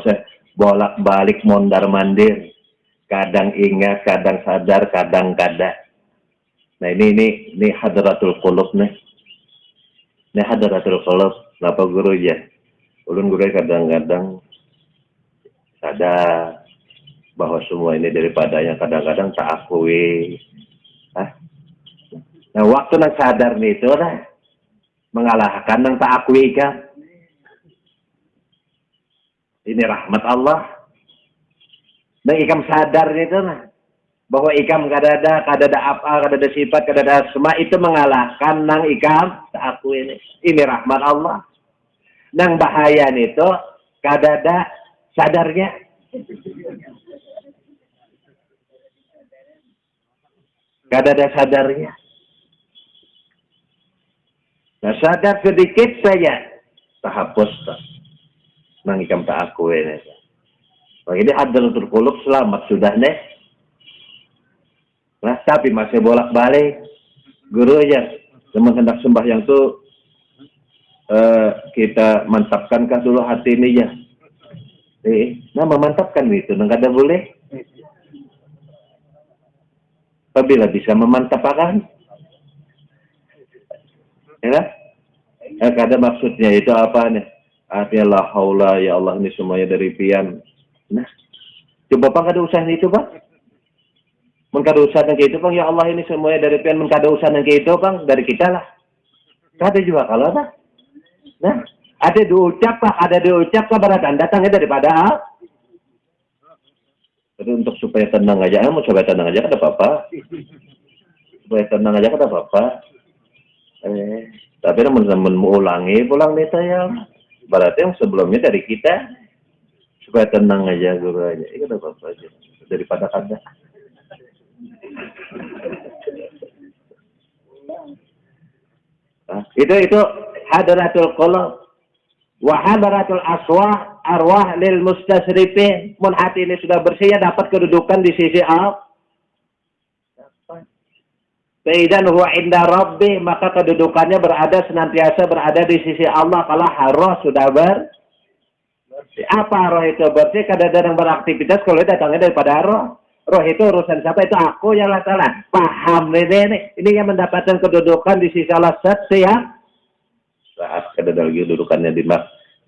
bolak-balik mondar-mandir, kadang ingat, kadang sadar, kadang kada. Nah ini hadratul qulub nih. Ini hadratul qulub. Napa guru ya? Ulun guru kadang-kadang sadar bahwa semua ini daripada yang kadang-kadang tak akui. Nah waktu nang sadar nih itu lah mengalahkan nang tak akui kan. Ini rahmat Allah. Nang ikam sadar itu lah bahwa ikam kadada apa, kadada sifat, kadada asma itu mengalahkan nang ikam tak akui ini. Ini rahmat Allah. Nang bahaya itu kadada sadarnya. Kadada sadarnya. Nah sadar sedikit saja terhapus tak. Nang ikam tak akui ini. Nah, ini hadratul qulub selamat sudah nih. Nah tapi masih bolak-balik. Guru aja. Teman hendak sembahyang tuh kita mantapkan dulu hati ini ya. Nah memantapkan itu. Nang kada boleh. Apabila bisa memantapkan. Ya, kada maksudnya itu apa nih? Artinya la haula ya Allah ini semuanya dari pian. Nah, coba bang kada usah itu bang. Mengkada usah yang itu bang ya Allah ini semuanya dari pian. Mengkada usah yang itu bang dari kita lah. Kada juga kalau bang. Nah, ada diucap beratan datangnya daripada jadi untuk supaya tenang aja, supaya tenang aja kada apa-apa. Supaya tenang aja kada apa-apa. Tapi namun mengulangi pulang neta ya. Berarti yang sebelumnya dari kita supaya tenang aja guru aja. Itu kada apa-apa aja daripada kada. Nah, itu hadratul qulub wa hadratul aswah arwah lil mustasrifin. Mun hati ini sudah bersih ya dapat kedudukan di sisi Allah. Faidan huwa inda rabbi, maka kedudukannya senantiasa berada di sisi Allah. Kalau roh sudah bersih. Apa roh itu bersih? Kadang-kadang beraktivitas kalau datangnya daripada roh. Roh itu urusan siapa? Itu aku yang salah. Paham ini yang mendapatkan kedudukan di sisi Allah setiap saat kadang lagi kedudukannya di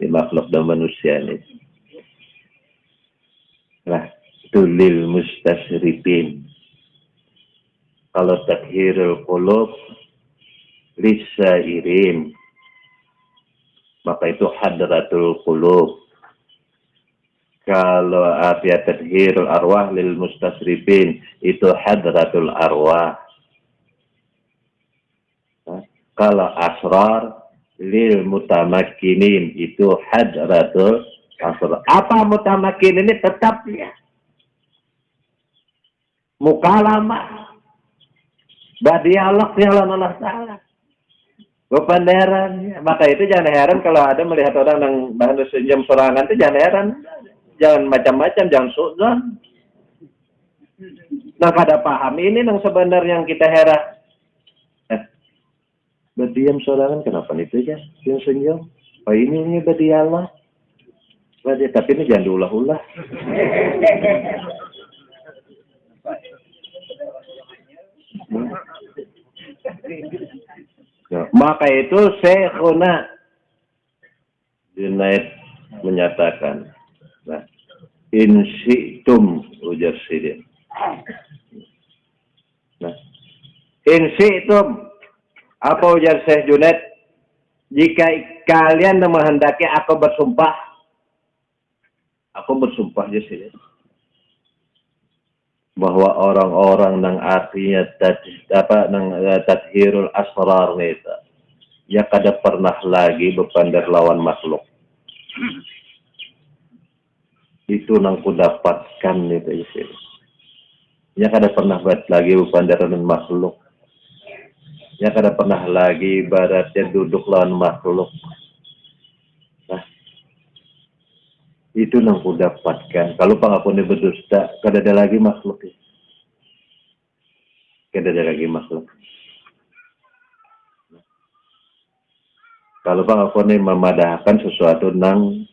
makhluk dan manusia ini. Nah, tulil mustasrifin. Kalau tathirul qulub lisairin, maka itu hadratul qulub. Kalau artinya tathirul arwah lil mustasrifin, itu hadratul arwah. Kalau asrar lil mutamakkinin, itu hadratul asrar. Apa mutamakkin ini tetap ya mukalamah. Badialog ya Allah Ta'ala. Kepanderan. Maka itu jangan heran kalau ada melihat orang yang bahan sejam sorangan itu jangan heran. Jangan macam-macam, jangan sudzon. Nah kada paham ini yang sebenarnya yang kita heran. Berdiam sorangan kenapa itu ya? Senyum. Oh ini badialog. Tapi ini jangan diulah-ulah. Nah, maka itu Syekhuna Junaid menyatakan, nah, in syi'tum ujar sidin. Nah, in syi'tum apa ujar Syekh Junaid? Jika kalian menghendaki aku bersumpah aja sih. Bahwa orang-orang yang artinya tathirul asrar itu ya kada pernah lagi berpandar lawan makhluk. Itu nang ku dapatkan itu isi. Ya kada pernah buat lagi berpandar lawan makhluk. Ya kada pernah lagi ibaratnya duduk lawan makhluk. Nah, itu yang ku dapatkan. Kalau pangapun berdusta, kada ada lagi makhluk. Kada ada lagi makhluk. Kalau pangapun memadahkan sesuatu nang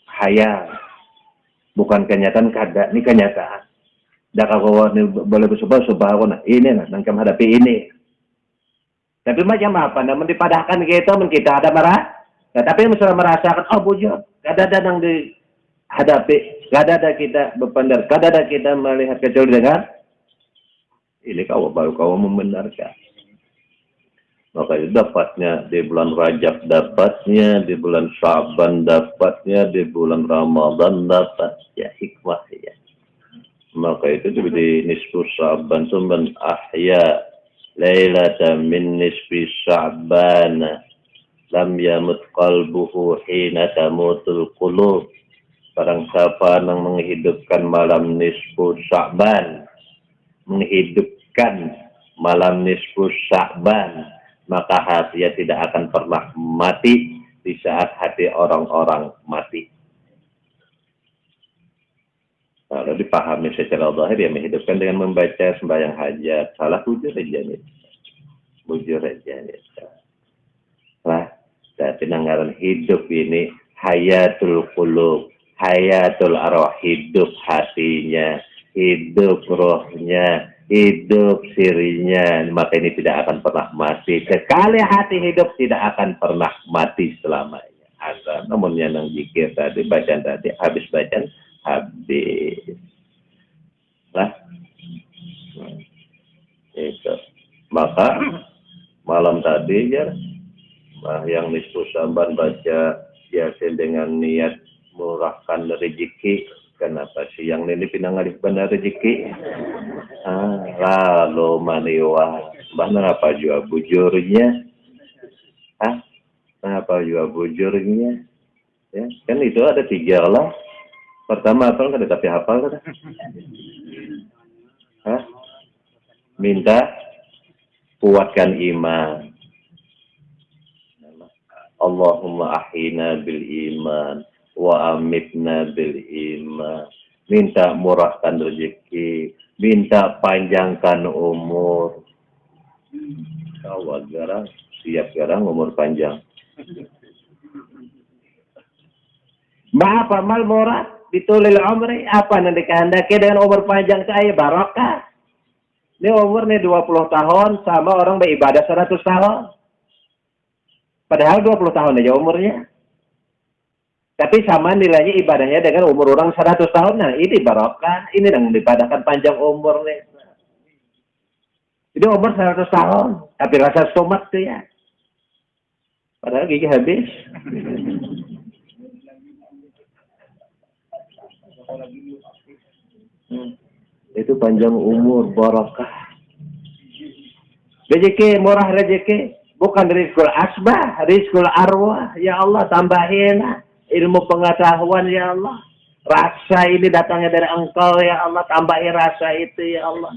hayal, bukan kenyataan kada, ini kenyataan. Dah kalau boleh bersumpah aku nah ini nah nang hadapi ini. Tapi macam apa? Namun dipadahkan gitu, kita ada marah. Nah, tapi misalnya merasakan, oh bujur, kada ada yang dihadapi, kada ada kita berpandang, kada ada kita melihat kecuali dengan ini kau baru kau membenarkan. Maka itu dapatnya di bulan Rajab, dapatnya di bulan Syaban, dapatnya di bulan Ramadan, dapat ya hikmah ya. Maka itu di nisfu Syaban sumban ahya lailatan min nisfi Sya'ban lam yamut qalbuhu hina tamutul qulub. Barang siapa yang menghidupkan malam nisfu Sya'ban, menghidupkan malam nisfu Sya'ban, maka hatinya tidak akan pernah mati di saat hati orang-orang mati. Kalau dipahami secara zahir, ya menghidupkan dengan membaca sembahyang hajat. Salah bujur aja nih. Bujur aja nih. Nah, tapi nanggaran hidup ini hayatul qulub, hayatul arwah, hidup hatinya, hidup rohnya, hidup sirinya. Maka ini tidak akan pernah mati. Sekali hati hidup tidak akan pernah mati selamanya. Asal namun yang zikir tadi, bacaan tadi, habis bacaan habis. Nah, itu. Maka malam tadi ya, yang nisfu Sya'ban baca Yasin dengan niat murahkan rezeki. Kenapa sih yang ini pinangalih benar rezeki? Lalu maniwa, bahkan apa juga bujurnya? Apa juga bujurnya? Ya, kan itu ada 3 lah. Pertama hafal kan, tapi hafal kan? Minta kuatkan iman. Allahumma ahina bil iman wa amitna bil iman. Minta murahkan rezeki, minta panjangkan umur. Awal garang, siap garang umur panjang. Apa mal murah? Ditulil umri, apa yang dikehendaki dengan umur panjang saya barokah. Ini umur nih 20 tahun sama orang beribadah 100 tahun. Padahal 20 tahun aja umurnya. Tapi sama nilainya ibadahnya dengan umur orang 100 tahun. Nah ini barokah, ini yang diibadahkan panjang umur nih. Jadi umur 100 tahun, tapi rasa stomak tuh ya. Padahal gigi habis. Itu panjang umur, barakah. Rezeki, murah rezeki, bukan rizqul asbah, rizqul arwah. Ya Allah, tambahin ilmu pengetahuan ya Allah. Rasa ini datangnya dari Engkau ya Allah, tambahin rasa itu ya Allah.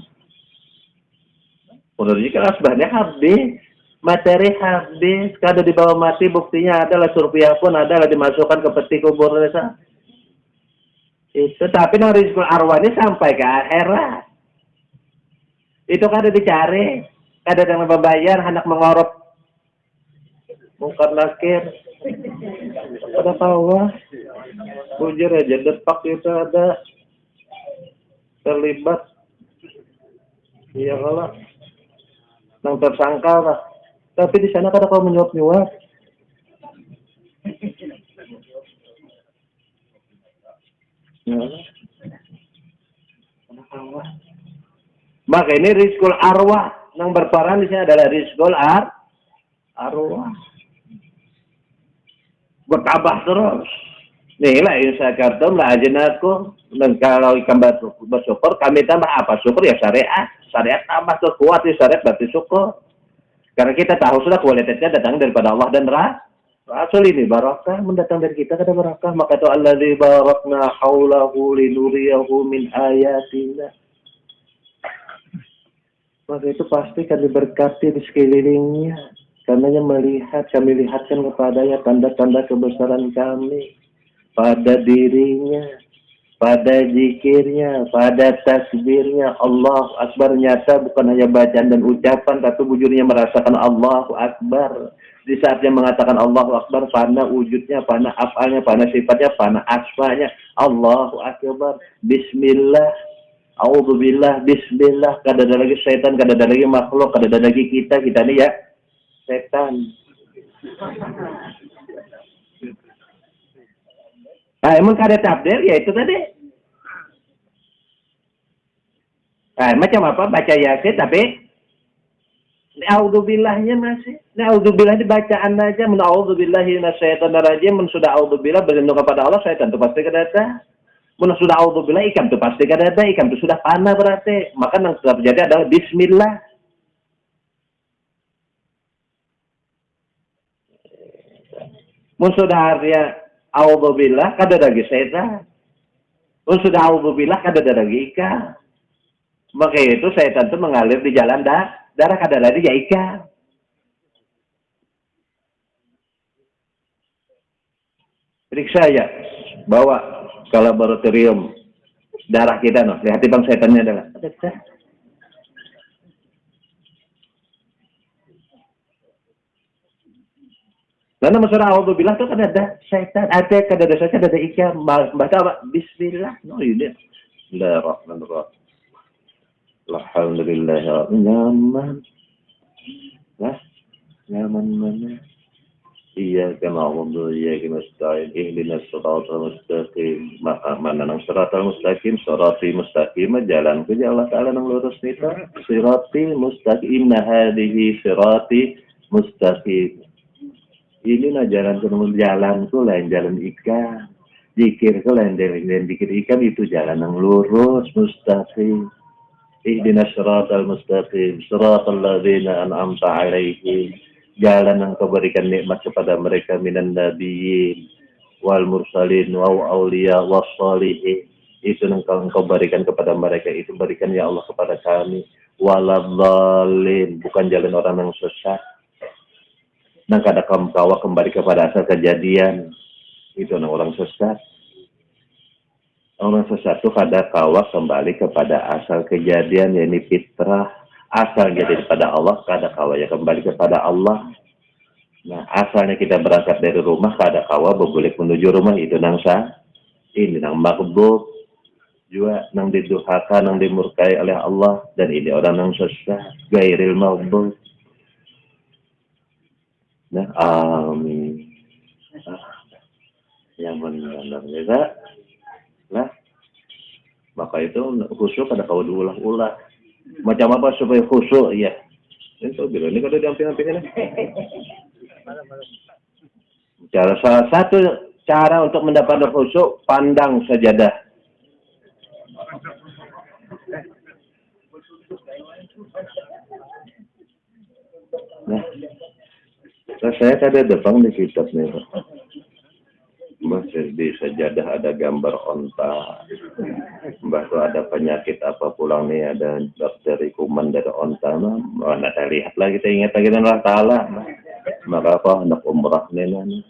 Menurut rizqul asbahnya habis, materi habis, kalau dibawa mati buktinya adalah surpiah pun adalah dimasukkan ke peti kubur desa. Itu tapi nang rizqul arwah ini sampai ke akhirat. Itu kan ada dicari, ada yang membayar, anak mengorok, mungkar nakir, ada bawah, bujur aja depak itu ada terlibat. Iya kalau nang tersangka lah. Tapi di sana kada kau menyuap-nyuap. Maka ini rizqul arwah yang berperan di sini adalah rizqul arwah. Bertambah terus. Inilah yang saya katakan lah ajinaku. Dan kalau ikan bersyukur kami tambah apa? Syukur ya syariat. Syariat tambah kuat ya syariat berarti syukur. Karena kita tahu sudah kualitasnya datang daripada Allah dan Rasul ini barakah mendatang dari kita kada barakah. Maka itu allazi barakna haulahu linuriyahu min ayatina. maka itu pasti akan diberkati di sekelilingnya. Karena kami lihatkan kepadanya tanda-tanda kebesaran kami pada dirinya, pada zikirnya, pada tasbirnya. Allah Akbar nyata bukan hanya bacaan dan ucapan, tapi wujudnya merasakan Allahu Akbar. Di saat dia mengatakan Allahu Akbar, pada wujudnya, pada afalnya, pada sifatnya, pada asmanya. Allahu Akbar, Bismillah, A'udzubillah, Bismillah. Kada ada lagi setan, kada ada lagi makhluk, kada ada lagi kita ini ya setan. Nah, emang kada tabdir ya itu tadi. Nah, macam apa baca Yasin tapi A'udzubillahnya masih. A'udzubillah ini bacaan aja. A'udzubillahi minasyaitonir rajim. Men sudah a'udzubillah berlindung kepada Allah, syaitan itu pasti kedata. Men sudah a'udzubillah ikan itu pasti kedata. Ikan itu sudah panah berarti. Maka yang terjadi adalah bismillah. Men sudah artinya a'udzubillah kada lagi setan. Men sudah a'udzubillah kada ada lagi ikan. Maka itu setan itu mengalir di jalan darah kada lagi ya ikan. Periksa ya bawa ke laboratorium darah kita lihat bang setannya adalah. Karena masalah a'udzubillah itu kan ada setan, ada kada ada setan, ada ikan. Baca apa? Bismillah. No ini. Bismillahirrahmanirrahim. Alhamdulillah. Nyaman. Nah, nyaman mana? Iyyaka na'budu wa iyyaka nasta'in. Ihdinas siratal mustaqim. Mana nang siratal mustaqim, sirati mustaqim, jalan ke Allah Ta'ala nang lurus nita. Sirati mustaqim, hadhihi sirati mustaqim. Ini jalan jalanku lain jalan ikan, zikirku lain zikir ikan, itu jalan yang lurus mustaqim. Ihdinas siratal mustaqim, siratal ladzina an'amta 'alaihim, jalan yang kau berikan nikmat kepada mereka minan nabiyyin wal mursalin wa auliya was shalihin. Itu yang kau berikan kepada mereka, itu berikan ya Allah kepada kami. Waladhdallin, bukan jalan orang yang sesat. Nang kada kawa kembali kepada asal kejadian, itu orang sesat. Orang sesat itu kada kawa kembali kepada asal kejadian, yakni fitrah. Asal jadi pada Allah, kada kawa ya kembali kepada Allah. Nah, asalnya kita berangkat dari rumah, kada kawa berbulik menuju rumah, itu nang sah. Ini nang makbub juga, nang diduhakan, nang dimurkai oleh Allah, dan ini orang nang sesat, gairil makbub. Nah, amin. Yang benar ya, nah, maka itu khusyuk pada kau diulah-ulah. Macam apa supaya khusyuk? Ya, itu bilang ini kalau diamping-ampingin. Salah satu cara untuk mendapatkan khusyuk, pandang sajadah. Nah, saya ada depan di kitab nih, Pak. Masih di sajadah ada gambar onta. Mbah tuh ada penyakit apa pulang nih, ada bakteri kuman dari onta. Mana kita lihat lagi, kita ingat lagi Allah Ta'ala. Maka apa, anak umrah nih.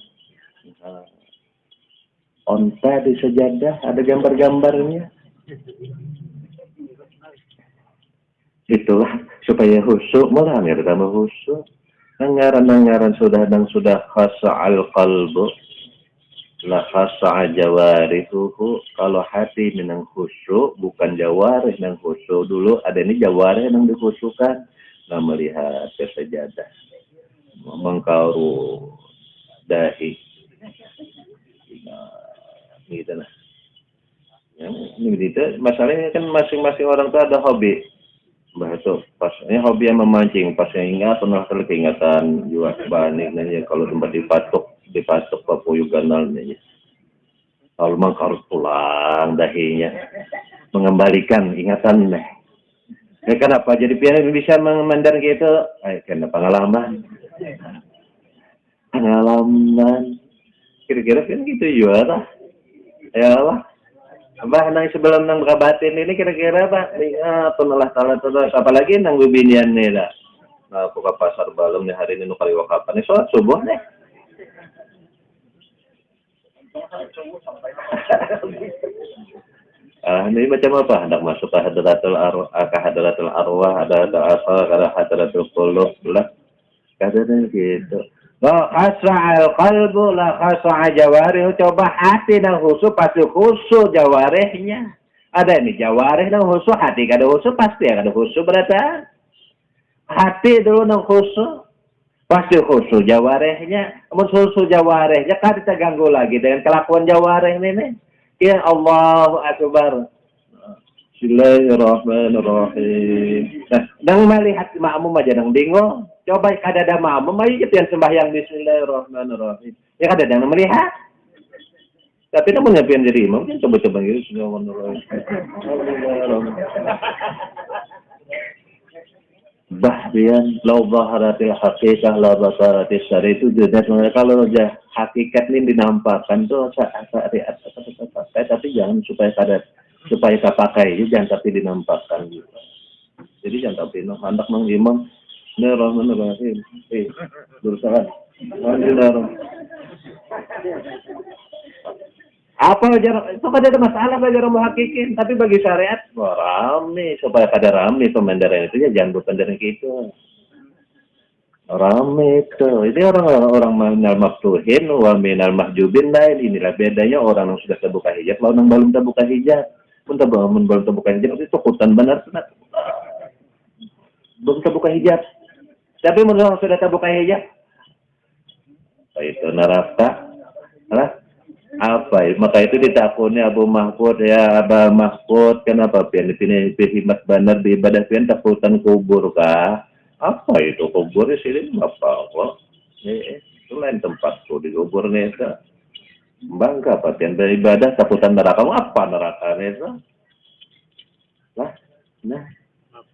Onta di sajadah ada gambar-gambarnya. Itulah supaya khusyuk, malah nggak tambah khusyuk. Anggaran sudah khasa al-qalbu, la khasa jawarihuhu. Kalau hati menang khusyuk, bukan jawarih nang khusyuk dulu. Ada ini jawarih nang dikhusyukan. Nah, melihat ke sajadah, mengkaru dahi, gitu lah. Ini gitu. Masalahnya kan masing-masing orang tuh ada hobi. Mbah itu pas ini hobi yang memancing, pas yang ingat pernah kali keingatan jual banik nanya kalau tempat dipatok papuyuh ganal nanya. Kalau harus pulang dahinya mengembalikan ingatan nih. Kenapa jadi pian bisa memandang gitu? Karena pengalaman. Kira-kira kan gitu juga lah. Ya Allah. Abah nang sebelum nang batin ini kira-kira Pak penelah terus apalagi nang bibinian nih dah. Nah, buka pasar balem nih hari ini nu kali wakapan nih sholat subuh nih. Ini macam apa? Hendak masuk ke hadratul arwah, ada asal, ada hadratul qulub, lah. Katanya gitu. La khasa'al qalbu, la khasa'a jawarih. Coba hati dan khusyuk, pasti khusyuk jawarihnya. Ada ini jawarih dan khusyuk, hati kada khusyuk, pasti ada khusyuk berarti. Hati dulu dan khusyuk. Pasti khusyuk jawarihnya. Namun khusyuk jawarihnya kan kita ganggu lagi dengan kelakuan jawarih ini. Ya Allahu Akbar. Bismillahirrahmanirrahim. Nah, nang melihat makmum aja nang bingung. Coba kadada makmum aja yang sembahyang Bismillahirrahmanirrahim. Ya kadada nang melihat. Tapi namun nyapian jadi imam kan coba-coba gitu Bismillahirrahmanirrahim. Bahdian lau baharatil haqiqah la basaratis syari itu jelas kalau aja hakikat ini dinampakkan tuh syariat tapi jangan supaya kita pakai jangan tapi dinampakkan gitu. Jadi jangan tapi hendak mengimam Bismillahirrahmanirrahim. Berusaha. Apa aja itu kada ada masalah bagi orang muhakkikin, tapi bagi syariat rame supaya kada rame pemandaran itu ya jangan berpandaran gitu. Rame itu. Ini orang minal maftuhin wa minal mahjubin lain. Inilah bedanya orang yang sudah terbuka hijab lawan yang belum terbuka hijab. Pun belum terbuka hijab itu hutan benar benar. Belum terbuka hijab. Tapi menurut orang sudah terbuka hijab itu neraka. Apa ya? Maka itu ditakuni Abu Mahfud ya Abah Mahfud kenapa pian dipilih himat benar di ibadah pian takutan kubur kah? Apa itu kubur di sini apa? Itu lain tempat tuh di kubur nih itu. Bangga apa pian beribadah takutan neraka apa neraka nih itu? Nah,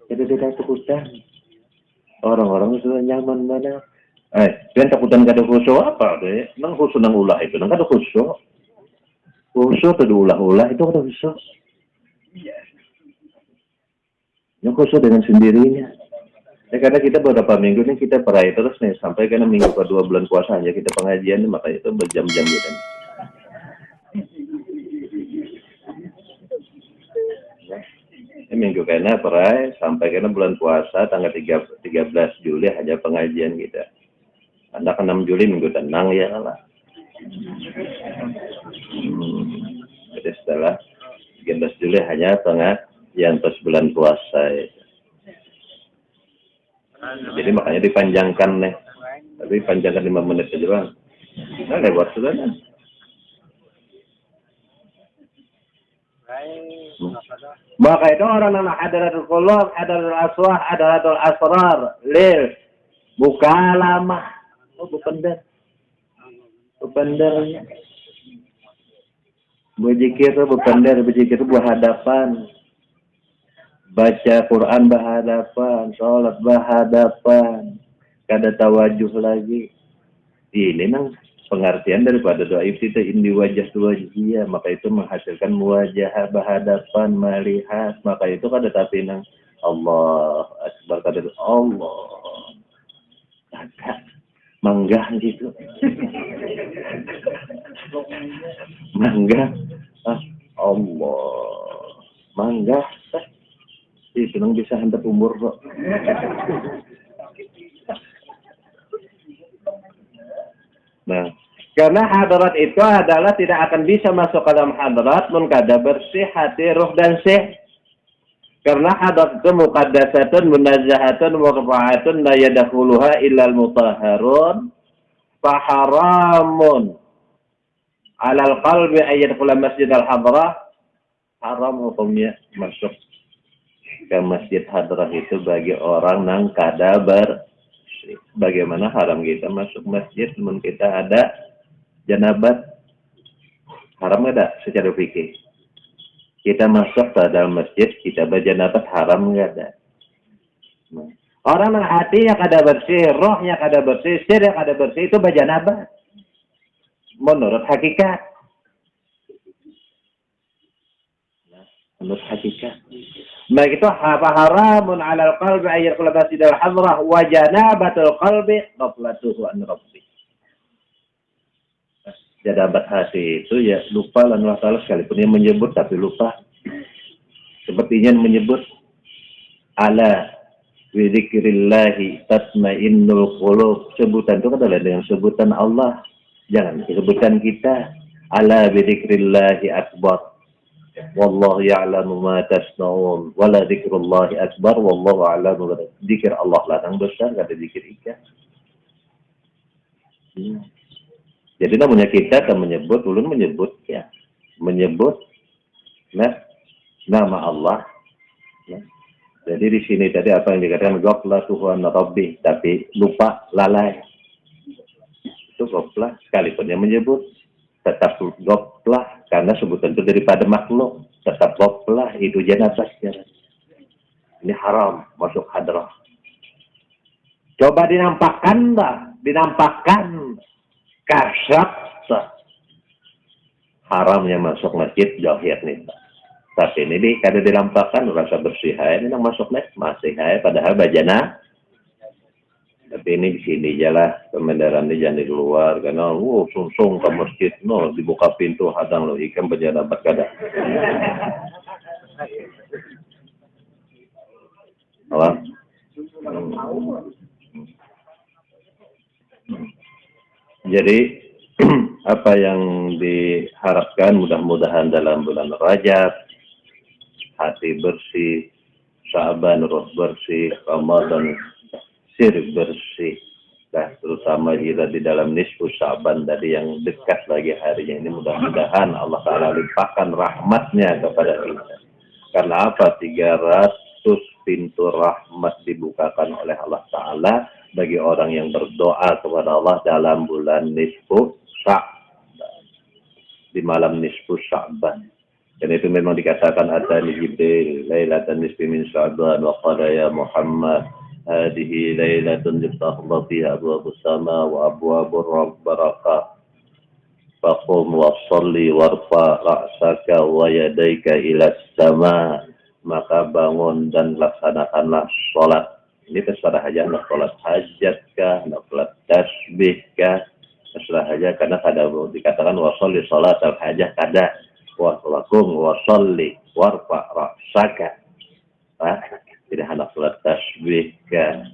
itu tidak takutan. Orang-orang sudah nyaman mana? Pian takutan kada khusyuk apa deh? Nang khusyuk nang ulah itu nang kada khusyuk. Khusyuk atau diulah-ulah itu ada khusyuk. Yang khusyuk dengan sendirinya. Karena kita beberapa minggu ini kita peraih terus nih sampai karena minggu kedua bulan puasa aja kita pengajian makanya itu berjam-jam gitu. Minggu kena peraih sampai kena bulan puasa tanggal 13 Juli aja pengajian kita. Anda kan 6 Juli minggu tenang ya lah. Jadi setelah 13 Juli hanya yang terus bulan puasa ya. Jadi makanya dipanjangkan nih. Tapi panjangkan 5 menit aja bang. Nah lewat sudah nih. Maka itu orang nama hadaratul qulub, hadaratul aswah, hadaratul asrar, lil bukalamah. Oh bupender. Bupandernya. Berzikir itu berhadapan. Baca Quran berhadapan, sholat berhadapan. Kada tawajuh lagi. Ini nang pengertian daripada doa itu indi wajah wajhiyah, maka itu menghasilkan muwajah berhadapan, melihat, maka itu kada tapi nang Allah akbar kada Allah. Manggah gitu. Manggah. Allah. Manggah. Itu nang bisa hendak umur kok. Nah, karena hadarat itu adalah tidak akan bisa masuk ke dalam hadarat mun kada bersih hati, ruh dan sih. Karena hadarat itu muqaddasatun, munazzahatun, murfa'atun, la yadkhuluha illal mutahharun, faharamun alal qalbi ayyadkhula masjid al-hadrah, haram hukumnya masuk ke masjid hadrah itu bagi orang nang kada bersih. Bagaimana haram kita masuk masjid namun kita ada janabat? Haram ada secara fikih. Kita masuk ke dalam masjid, kita berjanabat haram enggak ada. Nah, orang yang hatinya kada bersih, rohnya kada bersih, sirnya kada bersih itu berjanabat. Menurut hakikat. menurut hakikat. Baik itu haramun 'alal qalbi ayyakul basidal hadrah wa janabatul qalbi ghaflatuhu an rabbi. Jadabat hati itu ya lupa lan Allah Ta'ala sekalipun yang menyebut tapi lupa. Sepertinya menyebut ala bi dzikrillahi tatmainnul qulub. Sebutan itu adalah dengan sebutan Allah. Jangan sebutan kita. Ala bi dzikrillahi akbar. Wallahu ya'lamu ma tasna'un. Wala dzikrullahi akbar wallahu a'lamu. Zikir Allah lah yang besar, kata zikir ikan. Jadi namanya kita akan menyebut, ulun menyebut ya, menyebut nama Allah. Ya. Jadi di sini tadi apa yang dikatakan ghaflatuhu an rabbi, tapi lupa, lalai. Itu ghaflah, sekalipun yang menyebut tetap ghaflah karena sebutan itu daripada makhluk, tetap ghaflah itu janabahnya. Ini haram masuk hadrah. Coba dinampakkan lah, dinampakkan kasat haramnya masuk masjid jahir nih. Tapi ini kada dilampahkan rasa bersih ini yang masuk nih masih padahal bajana. Tapi ini di sini jalah kemendaran di jangan di luar karena sungsung ke masjid dibuka pintu hadang lo ikan bajana dapat kada. Apa? Jadi apa yang diharapkan mudah-mudahan dalam bulan Rajab hati bersih, Sya'ban roh bersih, Ramadan sirk bersih. Nah, terutama jika di dalam nisfu Sya'ban tadi yang dekat lagi harinya ini mudah-mudahan Allah Ta'ala limpahkan rahmatnya kepada kita. Karena apa? 300 pintu rahmat dibukakan oleh Allah Ta'ala bagi orang yang berdoa kepada Allah dalam bulan nisfu Sya'ban, di malam nisfu Sya'ban. Dan itu memang dikatakan atani Jibril lailatan nisfi min Sya'ban wa qala ya Muhammad hadhihi lailatun yuftahu fiha abwabus sama wa abwabur barakah faqum wa shalli warfa ra'saka wa yadayka ila sama, maka bangun dan laksanakanlah sholat. Ini terserah aja nak sholat hajat kah, nak sholat tasbih kah, terserah aja karena kada dikatakan wasolli sholat al hajah kada wakum wasolli warfa ra'saka. Tidak hendak sholat tasbih kah,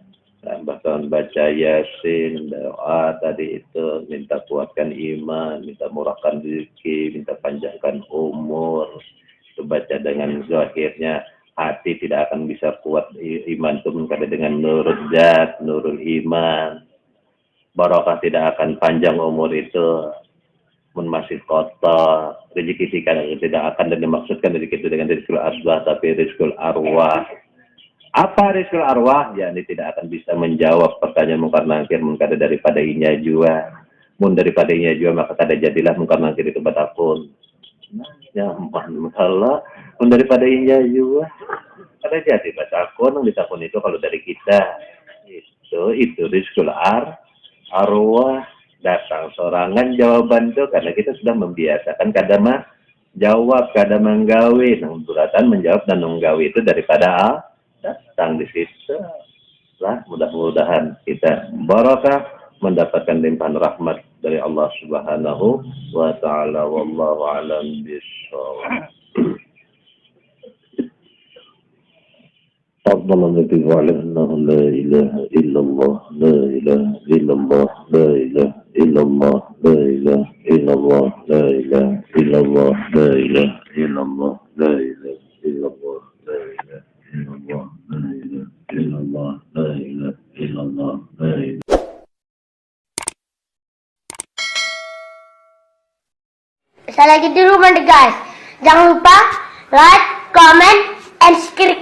bahkan baca yasin, doa tadi itu minta kuatkan iman, minta murahkan rezeki, minta panjangkan umur. Itu baca dengan zahirnya. Hati tidak akan bisa kuat iman itu kada dengan nurul zat, nurul iman. Barokah tidak akan panjang umur itu masih kotor. Rezeki tidak akan dan dimaksudkan rezeki itu dengan rizqul asbah tapi rizqul arwah. Apa rizqul arwah? Ya, ini tidak akan bisa menjawab pertanyaan mungkar nakir kada daripada inya jua. Mun daripada inya jua maka kada jadilah mungkar nakir itu batapun. Ya Allah, pun daripada inya juga ada jadi baca akun ditakun itu kalau dari kita itu rizqul arwah datang sorangan jawaban itu karena kita sudah membiasakan kadang jawab kadang menggawe suratan menjawab dan menggawe itu daripada datang di situ lah. Mudah-mudahan kita barakah mendapatkan limpahan rahmat dari Allah Subhanahu wa Ta'ala. Wallahu a'lam bishawab. أفضل الذي يعلم أنه لا إله إلا الله لا إله إلا الله لا إله إلا الله لا إله إلا الله لا إله إلا الله لا إله إلا الله لا إله إلا الله لا إله إلا الله لا إله إلا الله لا إله إلا الله لا إله. Saya lagi di rumah deh guys. Jangan lupa like, comment, and subscribe.